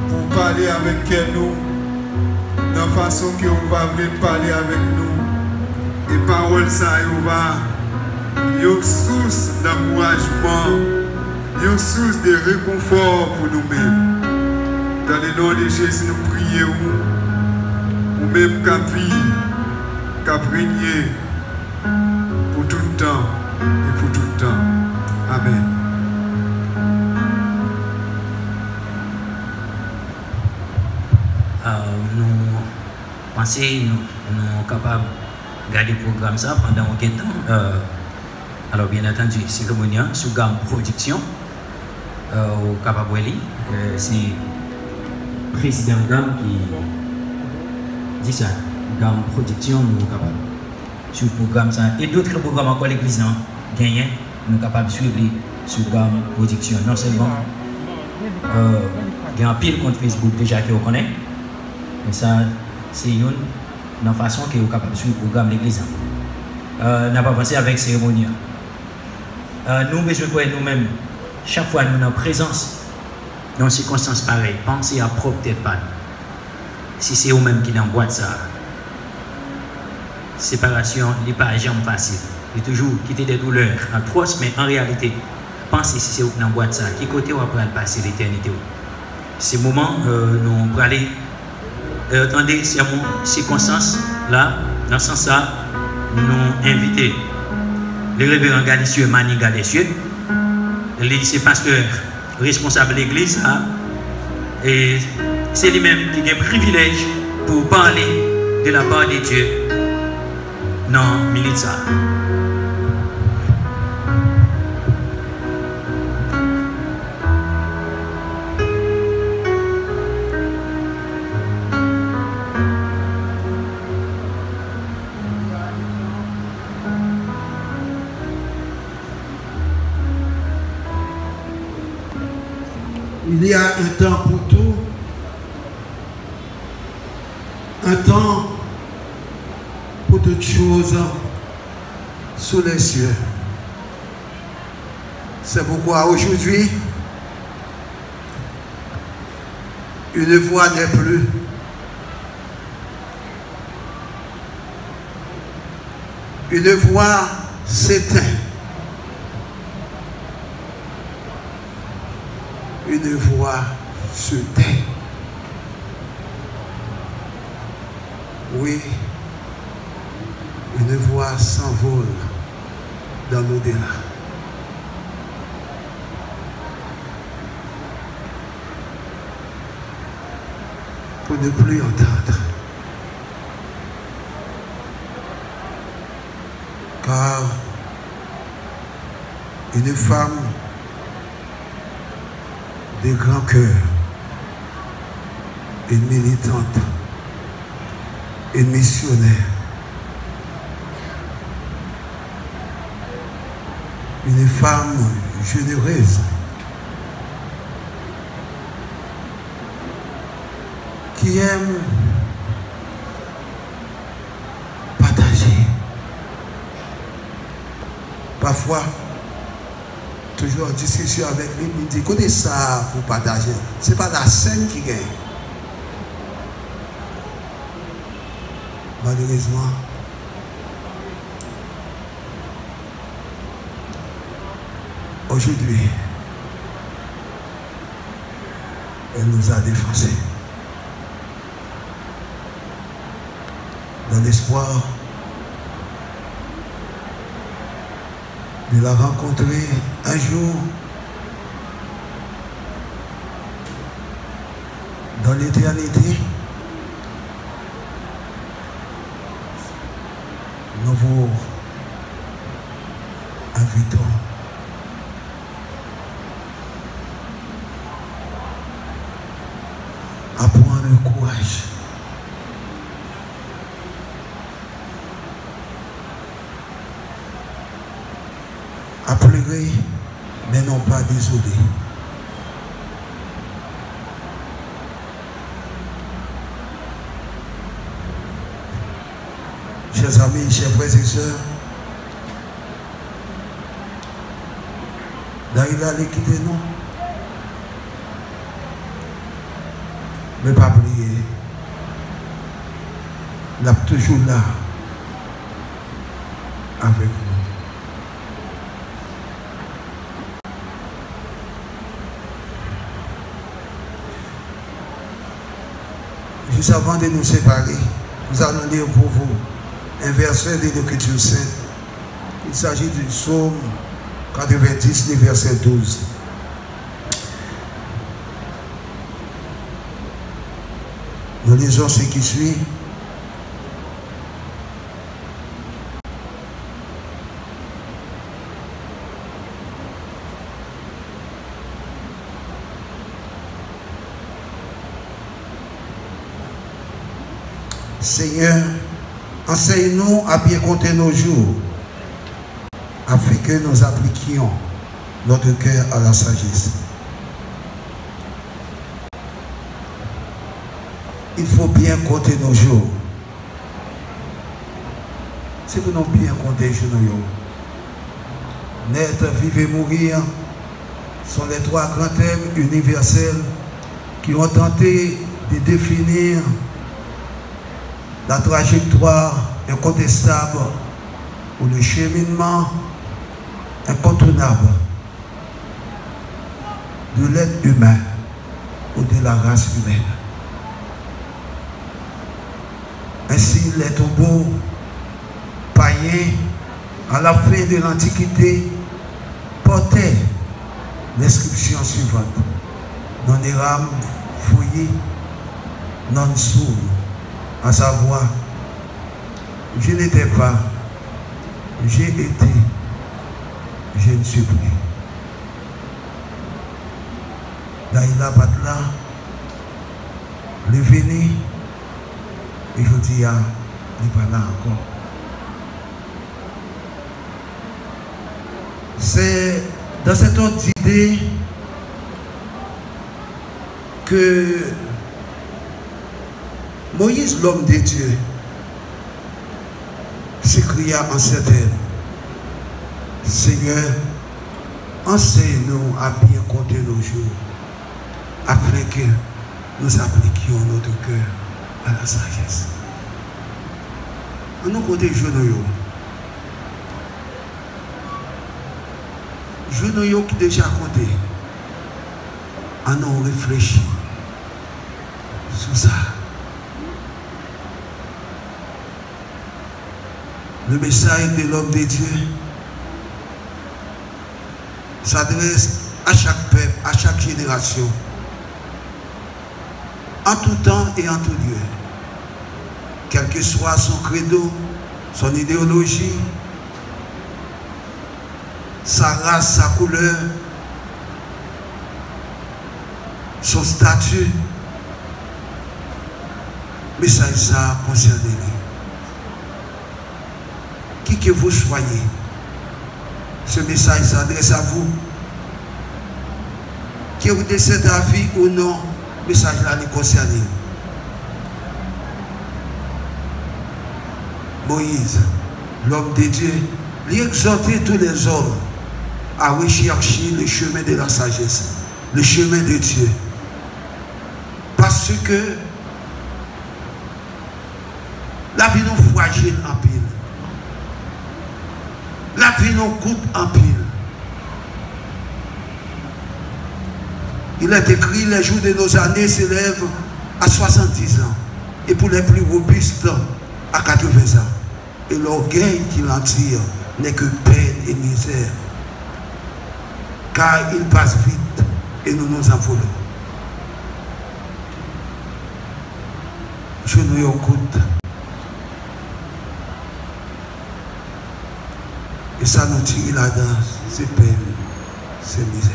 Speaker 6: pour parler avec nous, de la façon que on va venir parler avec nous. Et parole ça, on va une source d'encouragement, une source de réconfort pour nous-mêmes. Dans le nom de Jésus, nous prions, ou même qu'à vivre, qu'à régner pour tout le temps et pour tout le temps. Amen.
Speaker 2: Nous pensons nous sommes capables de garder le programme ça pendant un temps. Alors bien entendu, cérémonie sous gamme production au Capaboueli, c'est le président gamme qui dit ça, gamme production nous sommes capables sur le programme ça et d'autres programmes encore l'église gagnent nous sommes capables de suivre sur gamme production. Non seulement il y a un pile compte Facebook déjà que vous connaissez, mais ça c'est une façon que vous êtes capable de suivre le programme de l'église. N'a pas pensé avec cérémonie. Nous besoin de nous-mêmes, chaque fois nous sommes en présence dans des circonstances pareilles, pensez à propre tête pas. Si c'est vous-même qui dans boîte ça, séparation n'est pas jamais facile. Il est toujours quitter des douleurs atroces, mais en réalité, pensez si c'est vous qui dans boîte ça, qui côté vous allez passer l'éternité. Ces moments, nous allons aller attendez ces circonstances là, dans ce sens là, nous inviter le révérend Galicieux Mani Galicieux, c'est pasteur responsable de l'église, Et c'est lui-même qui a le privilège pour parler de la part de Dieu. Non, minute ça.
Speaker 7: Il y a un temps pour tout, un temps pour toutes choses sous les cieux. C'est pourquoi aujourd'hui, une voix n'est plus. Une voix s'éteint. Une voix se tait. Oui, une voix s'envole dans l'au-delà. Pour ne plus entendre. Car une femme de grand cœur, une militante, une missionnaire, une femme généreuse, qui aime partager. Parfois, toujours en discussion avec lui, il me dit, écoutez ça pour partager. Ce n'est pas la scène qui gagne. Malheureusement, aujourd'hui, elle nous a défoncés. Dans l'espoir de la rencontrer un jour dans l'éternité. Nous vous invitons à prendre le courage à pleurer, mais non pas désolé. Chers amis, chers frères et sœurs, Daïla allait quitter nous. Mais pas oublier, il est toujours là avec nous. Juste avant de nous séparer, nous allons lire pour vous un verset de l'Écriture sainte. Il s'agit du psaume 90, le verset 12. Nous lisons ce qui suit. Seigneur, enseigne-nous à bien compter nos jours, afin que nous appliquions notre cœur à la sagesse. Il faut bien compter nos jours. Si nous n'avons bien compté les jours, naître, vivre et mourir sont les trois grands thèmes universels qui ont tenté de définir la trajectoire incontestable ou le cheminement incontournable de l'être humain ou de la race humaine. Ainsi, les tombeaux païens à la fin de l'Antiquité portaient l'inscription suivante: Non eram foyer non sourd, à savoir, je n'étais pas, j'ai été, je ne suis plus. Daïla Patla, le venu, et je dis, il n'est pas là encore. C'est dans cette ordre d'idée que Moïse, l'homme de Dieu, s'écria en ces termes: Seigneur, enseigne-nous à bien compter nos jours, afin que nous appliquions notre cœur à la sagesse. On nous compte les jours. Jours qui déjà compté. On a réfléchi sur ça. Le message de l'homme de Dieu s'adresse à chaque peuple, à chaque génération, en tout temps et en tout lieu. Quel que soit son credo, son idéologie, sa race, sa couleur, son statut, message ça concerne lui. Qui que vous soyez, ce message s'adresse à vous. Que vous décédez à vie ou non, le message là nous concerne. Moïse, l'homme de Dieu, lui exhortait tous les hommes à rechercher le chemin de la sagesse, le chemin de Dieu. Parce que la vie nous fragile en pile. La vie nous coûte en pile. Il est écrit: les jours de nos années s'élèvent à 70 ans. Et pour les plus robustes, à 80 ans. Et l'orgueil qui l'en tire n'est que peine et misère. Car il passe vite et nous nous en voulons. Je nous écoute. Et ça nous tire là-dedans, c'est peine, c'est misère.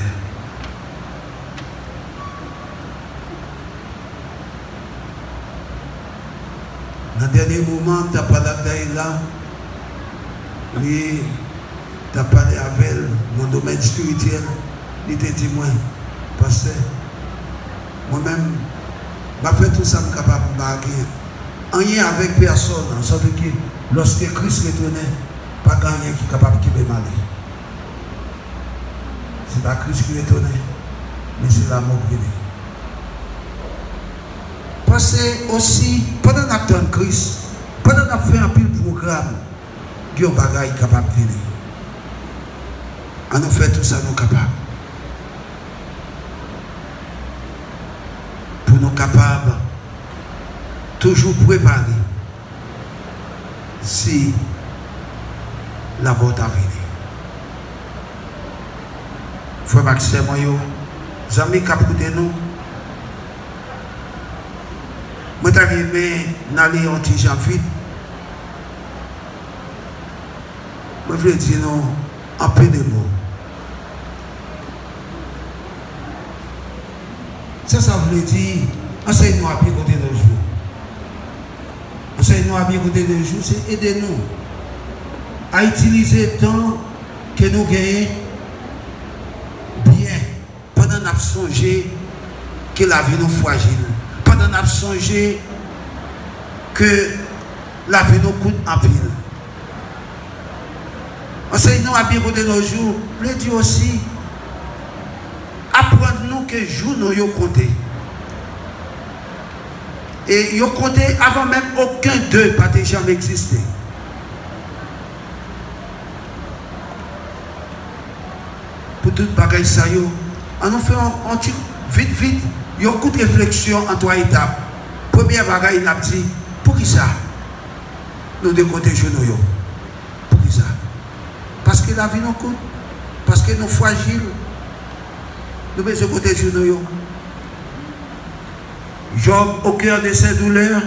Speaker 7: Dans le dernier moment, tu as parlé avec là, lui, tu as parlé avec elle, mon domaine spirituel, il était témoin, pasteur. Moi-même, je fais tout ça, je suis capable de marquer. Rien avec personne, en sorte que lorsque Christ retournait, pas rien qui est capable de me aller. Ce n'est pas Christ qui retournait, mais c'est l'amour qui vient. Pensez aussi, pendant qu'on attend Christ, pendant qu'on fait un peu de programme, il y a un bagage capable de venir. On nous fait tout ça, nous capables. Pour nous capables, toujours préparer. Si la porte a venu. Frère Maxime, les amis qui ont nous, je suis arrivé dans les anti-gens vite. Je veux dire non, un peu de mots. Ça veut dire, enseigne-nous à bien côté nos jours. Enseigne-nous à bien côté nos jours, c'est aider-nous à utiliser le temps que nous gagnons bien pendant qu'on a songé que la vie nous fragile. Pendant qu'on a songé que la vie nous coûte en pile. Enseigne-nous à bien côté nos jours. Je dis aussi, apprendre-nous que jour nous y compté. Et y compté avant même aucun d'eux n'a jamais existé. Pour tout bagage ça, on nous fait vite, il y a beaucoup de réflexion en 3 étapes. Première bagage, il a dit, pour qui ça? Nous décomptons nous. Pour qui ça? Parce que la vie nous coûte, parce que nous fragiles, nous besoin de côté nous. Job, au cœur de ses douleurs,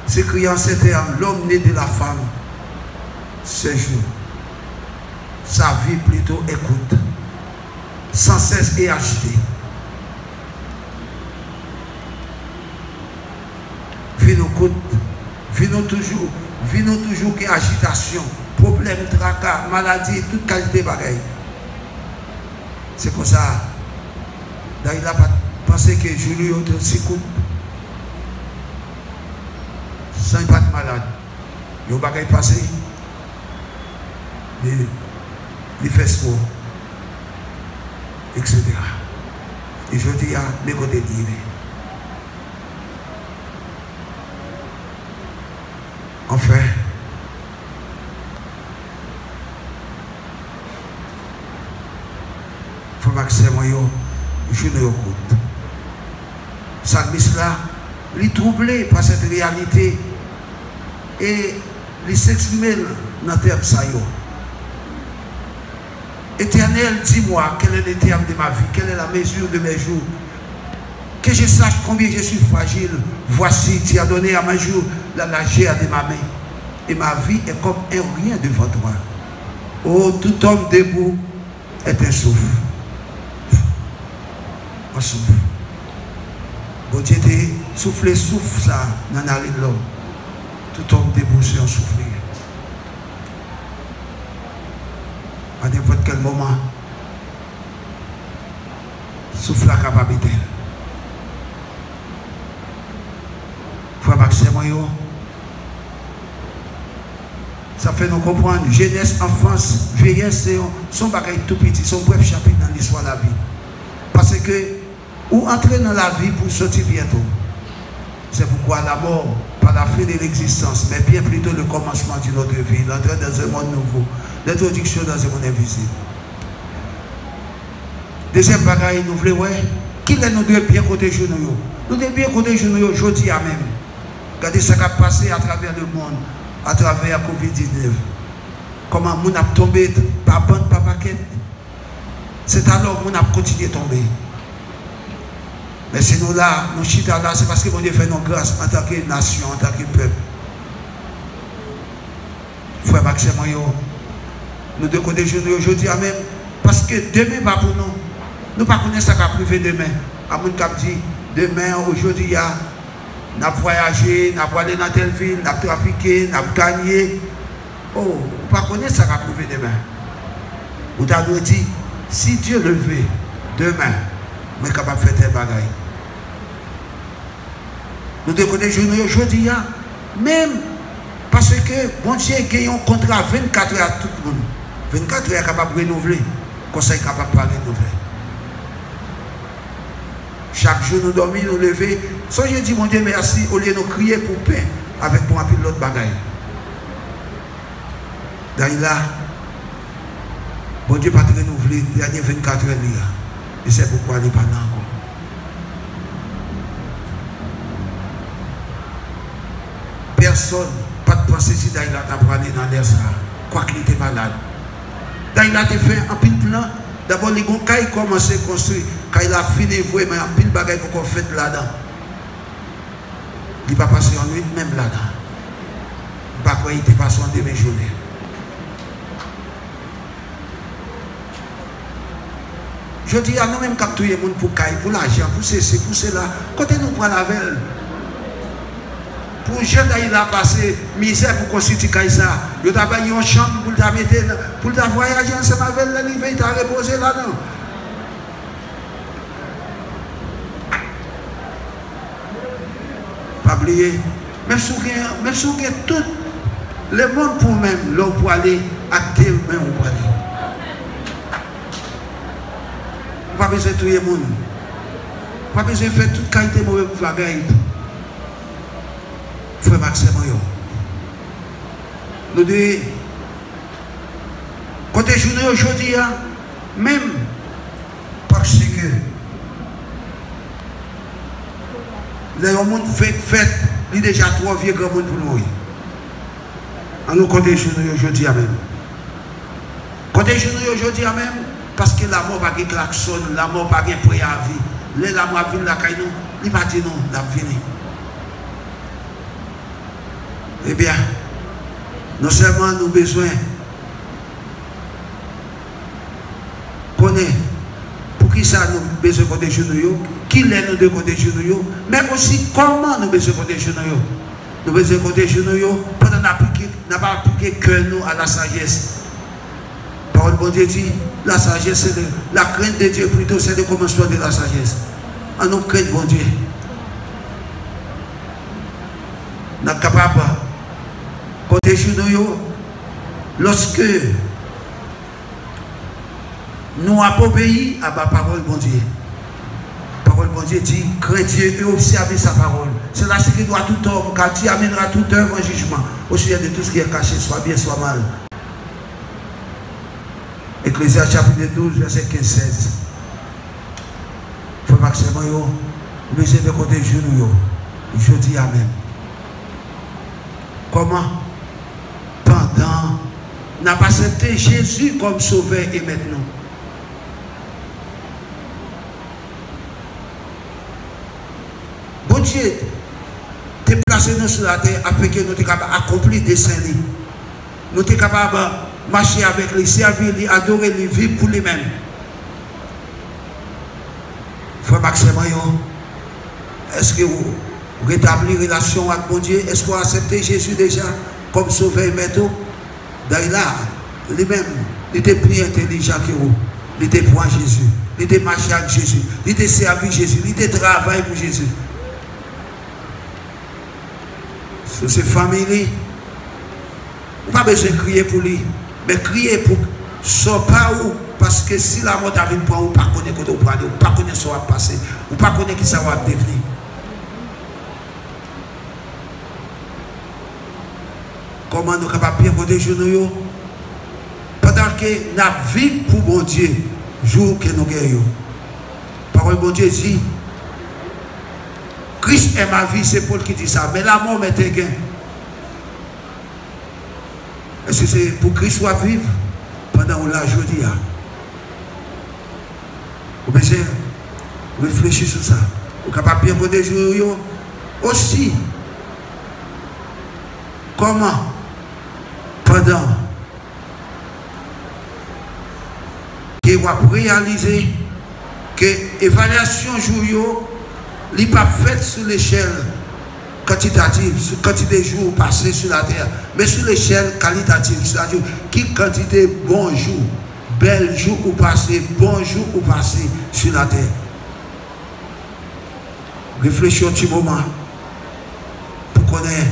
Speaker 7: s'écrit en ces termes, l'homme né de la femme, ce jour, sa vie plutôt écoute, sans cesse et agitée. Vino toujours qui agitation, problème, tracas, maladie, toute qualité bagaille. C'est comme ça. Il n'a pas pensé que Julie était aussi coupe. Sans pas de malade. Il n'y a pas de passé. Les festivals, etc. Et je dis à mes côtés d'hiver. Enfin, il faut maximum je ne écoute. Salmis là, il est troublé par cette réalité et il s'exprime dans le terme ça. Éternel, dis-moi quel est le terme de ma vie, quelle est la mesure de mes jours. Que je sache combien je suis fragile. Voici, tu as donné à ma jour la légère de ma main. Et ma vie est comme un rien devant toi. Oh, tout homme debout est un souffle. Un souffle. Bon Dieu te souffle ça dans la narine l'homme. Tout homme debout c'est un souffle. À n'importe quel moment, souffle la capacité. Frère Maxime, ça fait nous comprendre, jeunesse, enfance, vieillesse, sont bagailles tout petits, sont brefs chapitres dans l'histoire de la vie. Parce que, ou entrer dans la vie pour sortir bientôt. C'est pourquoi la mort, pas la fin de l'existence, mais bien plutôt le commencement de notre vie, l'entrée dans un monde nouveau, l'introduction dans un monde invisible. Deuxième bagaille, nous voulons, qui est nous devons bien protéger nous. Nous devons bien protéger nous aujourd'hui à même. Regardez ce qui a passé à travers le monde, à travers la COVID-19. Comment nous avons tombé par bande, par paquet. C'est alors que nous avons continué à tomber. Mais si nous là, nous chita là, c'est parce que Dieu fait nos grâces en tant que nation, en tant que peuple. Frère Maxime, nous devons protéger nous aujourd'hui à même. Parce que demain va pour nous. Nous ne connaissons pas ce qui va priver demain. À mon cap dit, demain, aujourd'hui, il y a. Nous avons voyagé, nous avons allé dans telle ville, nous avons trafiqué, nous avons gagné. Oh, vous ne connaissez pas ce qui va priver demain. Vous avez dit, si Dieu le veut, demain, nous sommes capables de faire tel bagaille. Nous devons connaître aujourd'hui, même parce que bon Dieu a gagné un contrat 24 heures à tout le monde. 24 heures est capable de renouveler, le conseil est capable de renouveler. Chaque jour nous dormons, nous lever. Soit je dis mon Dieu merci, au lieu de nous crier pour paix avec pour appuyer l'autre bagaille. D'ailleurs là, bon Dieu pas de renouveler les dernières 24 heures. Et c'est pourquoi il n'est pas là encore. Personne, pas de pensée si Daïla t'a parlé dans l'air ça. Quoi qu'il était malade. Daïla t'a fait un pile plan. D'abord, les gens qui ont commencé à construire, quand il a fini, vous voyez, mais un pile bagaille qu'on fait là-dedans. Il va passer en nuit, même là-dedans. Il va pas quoi il était passé en demi-journée. Je dis à nous-mêmes capturer les gens pour caille, pour l'argent, pour ceci, pour cela. Quand nous prenons la veille, pour les gens qui ont passé misère pour constituer ça, ils ont mis une chambre pour la mettre, pour la voyager ensemble avec la livre, ils ont reposé là-dedans. Pas oublier, même si vous avez tout le monde pour même, là pour aller acter, même pour aller. Pas besoin de tout le monde. Pas besoin de faire toute qualité de mauvais bagaille. Frère Maxime, nous devons, côté journée aujourd'hui, même parce que les gens fait fête, il est déjà trop vieux grand monde pour nous. En nous côté journée aujourd'hui même. Côté journée aujourd'hui même. Parce que la mort n'a pas de klaxon, la mort n'a pas de préavis, les la moi vinn la caille nous, il pas dit non, la venir. Eh bien, non seulement nous besoin connaître pour qui ça nous besoin de côté nous, qui l'est nous de côté nous, mais aussi comment nous besoin de côté nous. Nous besoin de côté nous pendant n'a pas appliqué que nous à la sagesse. Parole bon Dieu dit, la sagesse c'est la crainte de Dieu plutôt, c'est le commencement de la sagesse. En nous crainte bon Dieu. Nous sommes capables côté nous lorsque nous avons obéi à la parole bon Dieu. La parole bon Dieu dit, crains Dieu et observez sa parole. C'est là ce qui doit tout homme, car Dieu amènera tout œuvre en jugement, au sujet de tout ce qui est caché, soit bien, soit mal. Ecclésiaste chapitre 12, verset 15-16. Frère Maxime, nous sommes de côté de nous. Je dis Amen. Comment? Pendant, n'a pas accepté Jésus comme sauveur et maintenant. Bon Dieu, déplacer nous sur la terre afin que nous soyons capables d'accomplir des desseins. Nous sommes capables de marcher avec lui, servir lui, adorer lui, vivre pour lui-même. Frère Maxime, est-ce que vous rétablissez une relation avec mon Dieu? Est-ce que vous acceptez Jésus déjà comme sauveur et maître? D'ailleurs, lui-même, il était plus intelligent que vous. Il était pour Jésus. Il était marché avec Jésus. Il était servi Jésus. Il était travaillé pour Jésus. Sur ces familles, vous n'avez pas besoin de crier pour lui, mais crier pour son pas où. Parce que si la mort arrive pour vous, vous ne connaissez pas où vous allez, vous ne connaissez pas ce qui va passer, vous ne connaissez pas qui ça va devenir. Comment nous sommes capables de bien protéger nous pendant que nous vivons pour bon Dieu, jour que nous gagnons. Parole bon Dieu dit, Christ est ma vie, c'est Paul qui dit ça, mais la mort m'est gain. Est-ce que c'est pour Christ soit vivre pendant la journée? Vous pouvez réfléchir sur ça. Vous êtes capable de bien protéger aussi. Comment pendant que vous réalisez que l'évaluation jour n'est pas faite sur l'échelle quantitative, sur quantité de jours passés sur la terre, mais sur l'échelle qualitative, c'est-à-dire qui quantité bon jour, bel jour ou passé, bon jour ou passé sur la terre. Réfléchissez un petit moment pour connaître.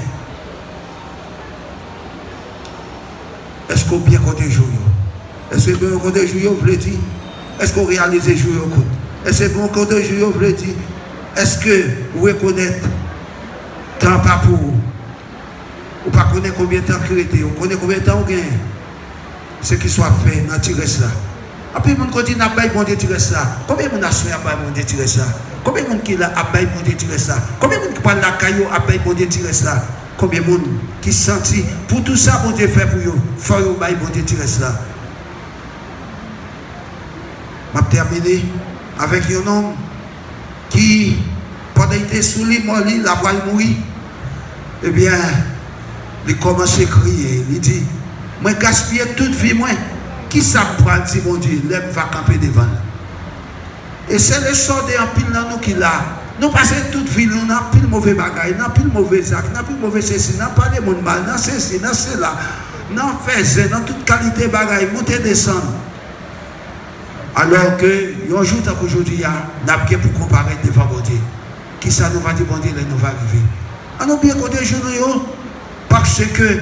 Speaker 7: Est-ce qu'on bien compte jour? Est-ce que bien compte jour, vous voulez dire? Est-ce qu'on réalise les jours? Est-ce que bon compte jour, vous voulez dire? Est-ce que vous reconnaissez tant pas pour vous? Vous ne connaissez pas combien de temps qu'il était, vous connaissez combien de temps vous gagnez? Ce qui soit fait dans tirer ça. Après, vous dit n'a pas bon Dieu tirer ça. Combien de gens a pas bon Dieu tirer ça? Combien de gens qui a pas bon Dieu tirer ça? Combien de gens qui parlent la caillou a pas bon Dieu tirer ça? Combien de gens qui sentent pour tout ça, bon Dieu fait pour eux, il faut que bon Dieu tirer ça. Je vais terminer avec un homme qui, pendant qu'il était sous lui, la voix mourir, eh bien, il commence à crier. Il dit, moi gaspille toute vie, moi, qui ça prend, dit mon Dieu, l'homme va camper devant. Et c'est le sort de pile dans nous qui l'a. Nous passons toute vie, nous n'avons plus de mauvais bagages, nous n'avons plus de mauvais actes, nous n'avons plus de mauvais ceci, nous n'avons pas de monde mal, nous n'avons ceci, nous n'avons cela, nous n'avons fait dans toute qualité de bagages, monter, descendre. Alors que, un jour aujourd'hui, nous avons bien pour comparer devant mon Dieu. Qui ça nous va dire, bon Dieu, nous va arriver. On a bien côté nous parce que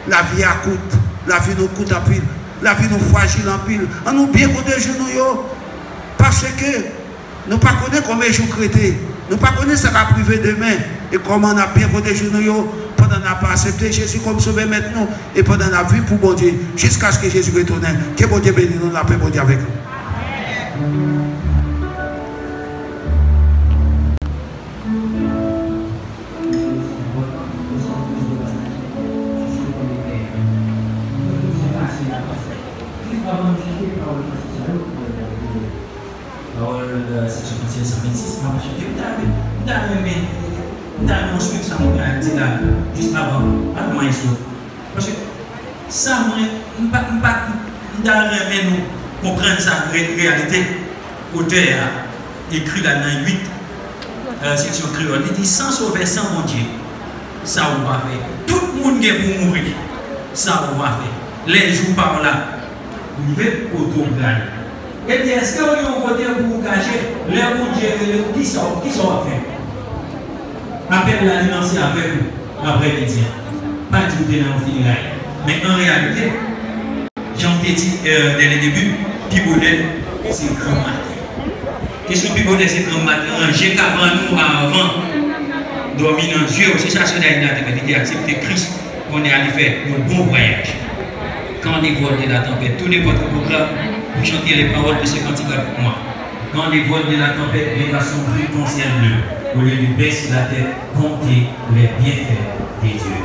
Speaker 7: la vie a coûte, la vie nous coûte en pile, la vie nous fragile en pile. On a bien côté nous parce que nous ne connaissons pas combien de jours créés, nous ne connaissons pas ce qui va priver demain et comment on a bien protégé nous pendant qu'on n'a pas accepté Jésus comme sauveur maintenant et pendant la vie pour bon Dieu jusqu'à ce que Jésus retourne. Que bon Dieu bénisse nous, la paix bon Dieu avec nous.
Speaker 2: Lord, parole de section conseil 126, je vais suivre ça, dit là, juste avant, avant ici. Parce que ça, nous comprendre ça, réalité. Auteur écrit là dans 8, section créole, il dit sans sauver, sans mon Dieu, ça on va faire. Tout le monde est pour mourir, ça on va faire. Les jours par là, vous pouvez auto-gagner. Et puis, est-ce que vous avez un côté pour vous cacher les bons dieux qui sont à faire? Appelle la nuance avec vous, après-midi. Pas du tout dans le final. Mais en réalité, j'en ai dit dès le début, Pibonnet, c'est grand matin. Question Pibonnet, c'est grand matin. J'ai qu'avant nous, avant, dormir dans Dieu, c'est ça, c'est l'activité accepter Christ, qu'on est allé faire un bon voyage. Quand on dévoile de la tempête, tous les votre programme, vous chantez les paroles de ce cantique avec moi. Quand les voiles de la tempête, les glaçons gris concernent-le. Au lieu de baisser la tête, comptez les bienfaits des dieux.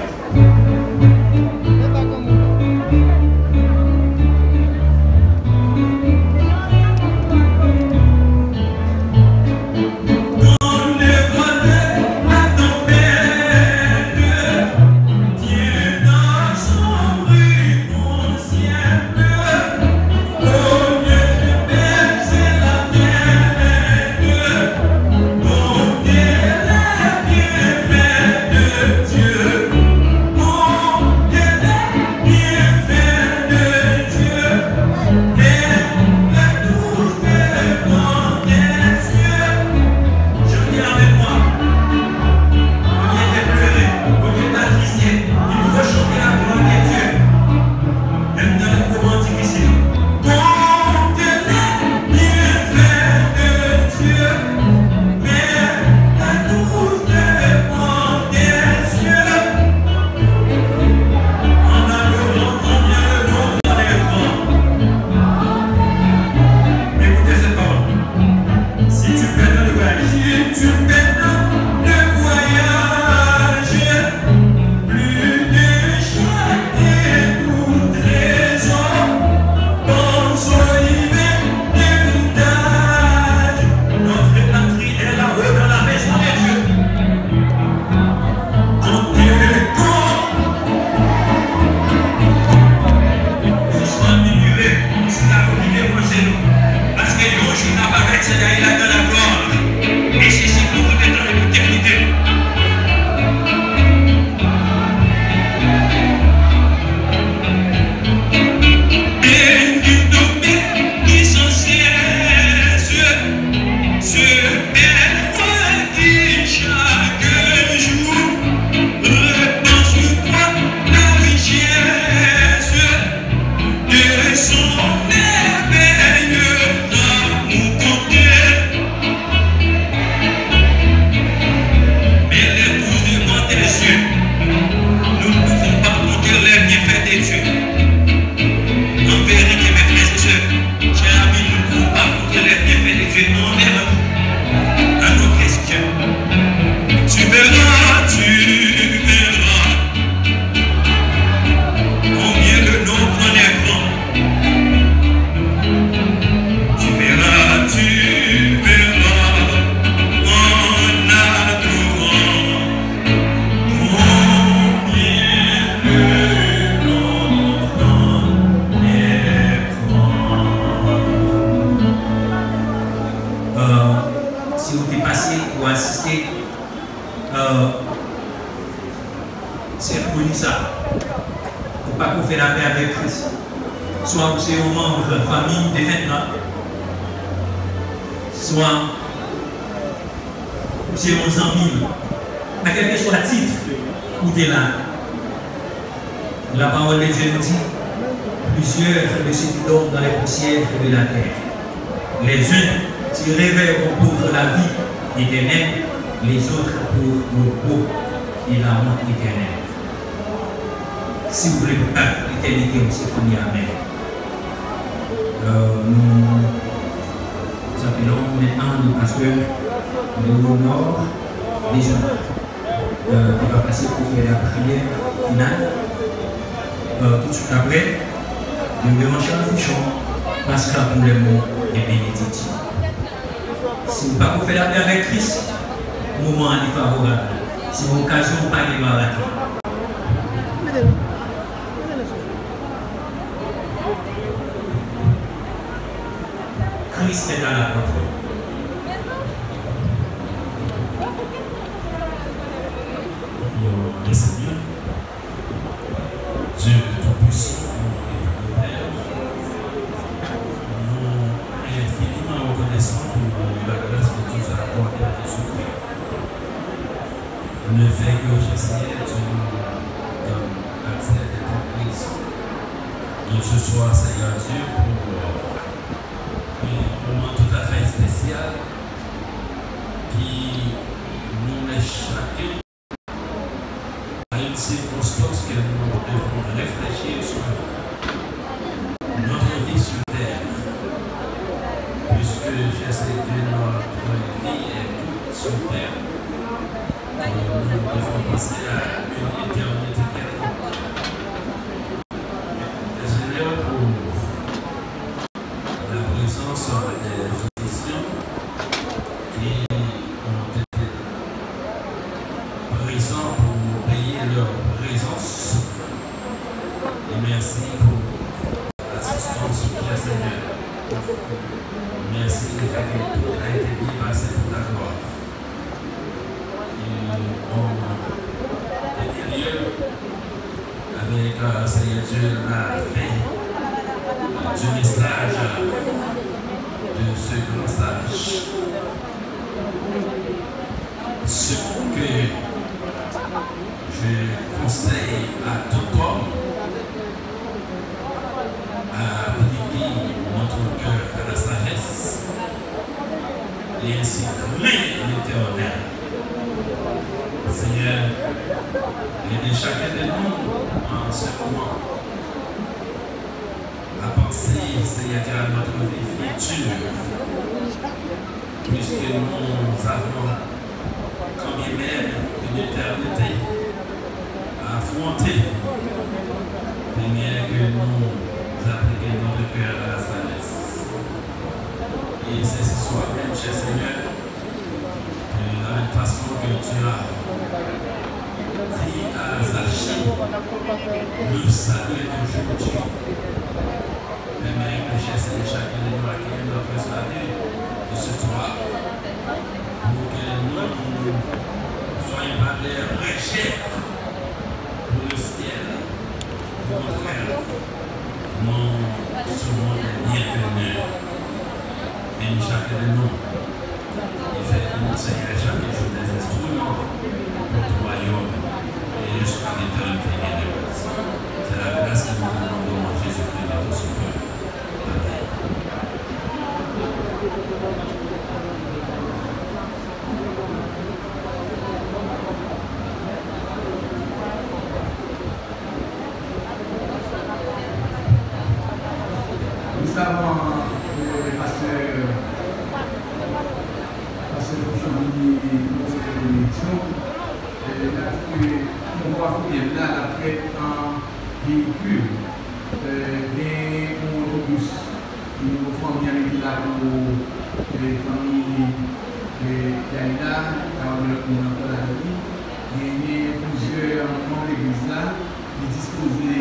Speaker 2: Si vous voulez pas l'éternité aussi, on y amène. Nous appelons maintenant le pasteur de Nord déjà qui va passer pour faire la prière finale. Tout de suite après, le révérend Charles Fichon passera pour les mots et bénédictions. Si vous ne pouvez pas faire la paix avec Christ, le moment est favorable. C'est une occasion de pas débarrasser. Christ est dans la porte.
Speaker 3: Le Seigneur, Dieu Tout-Puissant et Père, nous sommes infiniment reconnaissants pour la grâce que tu nous as accordée à Jésus-Christ. Le fait que Jésus tu nous donnes accès à ton Christ. Donc ce soir, Seigneur Dieu, pour un moment tout à fait spécial qui nous met chacun à une circonstance que nous devons réfléchir sur notre vie sur terre, puisque j'essaie de notre vie est toute sur terre, et nous devons passer à une éternité quelconque. Seigneur, pour la présence des auditions qui ont été présents pour payer leur présence. Et merci pour l'assistance du Seigneur. Merci du fait que tout a été bien passé pour la gloire. Et on était lieu avec Seigneur Dieu la fin du message de ce grand sage. Ce que je conseille à tout homme à appliquer notre cœur à la sagesse et ainsi craindre l'Éternel. Seigneur, aidez chacun de nous en ce moment à penser, Seigneur, à notre vie future, puisque nous avons quand bien même une éternité à affronter, de manière que nous appliquions notre cœur à la sagesse. Et c'est ce soir même, cher Seigneur, de la même façon que tu as dit à Zachi, le salut est aujourd'hui. De manière que, cher Seigneur, chacun de nous accueille notre salut de ce soir, pour que nous ne soyons pas des rejets pour le ciel. Au contraire, nous serons des bienvenus. Et chacun de nous, il fait que nous, Seigneur, chaque jour des instruments pour ton royaume et jusqu'à l'éternité bienheureuse. C'est la grâce que nous demandons en Jésus-Christ, notre Sauveur. Amen.
Speaker 1: Nous savons que le pasteur Bouchon pose une élection. On va finir là après un véhicule, mais un autobus qui nous famille qui là pour les familles d'Aïda, dans le monde de la vie. Il y a plusieurs membres de l'église là qui disposent de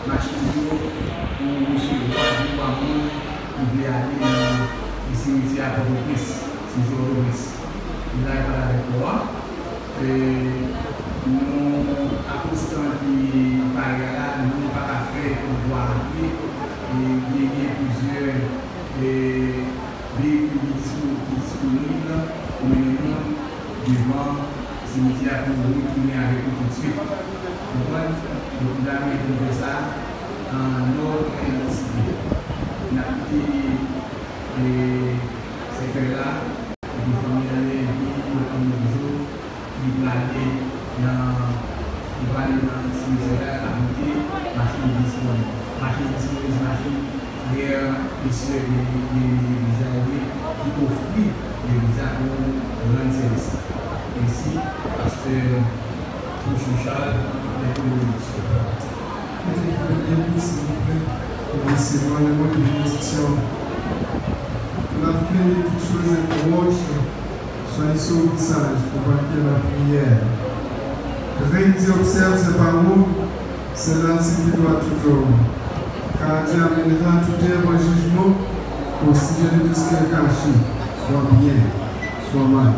Speaker 1: machines pour recevoir du monde qui veut aller dans le cimetière à Port-au-Prince. Il a parlé avec moi. Nous, à constant qui parle là, nous n'avons pas fait pour pouvoir aller. Il y a plusieurs véhicules disponibles pour nous devant le cimetière pour nous retourner avec nous tout de suite. Donc, nous avons fait ça en ordre indiscipliné. Nous avons quitté ces faits-là. Il faut aller dans le cimetière à monter, machine disponible, et ceux des alliés qui offrent des visas pour rendre service. Ainsi, pasteur Touchouchal, les communistes.
Speaker 6: S'il vous plaît, pour recevoir le mot de bénédiction. la fait toutes choses proches, soyez sur le visage pour marquer la prière. Rien qui observe ses paroles, c'est là qui doit toujours. Car Dieu amènera tout un jugement au sujet de tout ce qui est caché, soit bien, soit mal.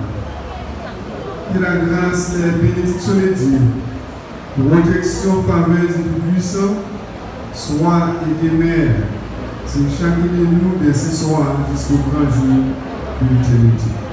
Speaker 6: Que la grâce, les bénédictions de Dieu, protection fameuse du puissant, soit éphémère sur chacun de nous de ce soir jusqu'au grand jour de l'éternité.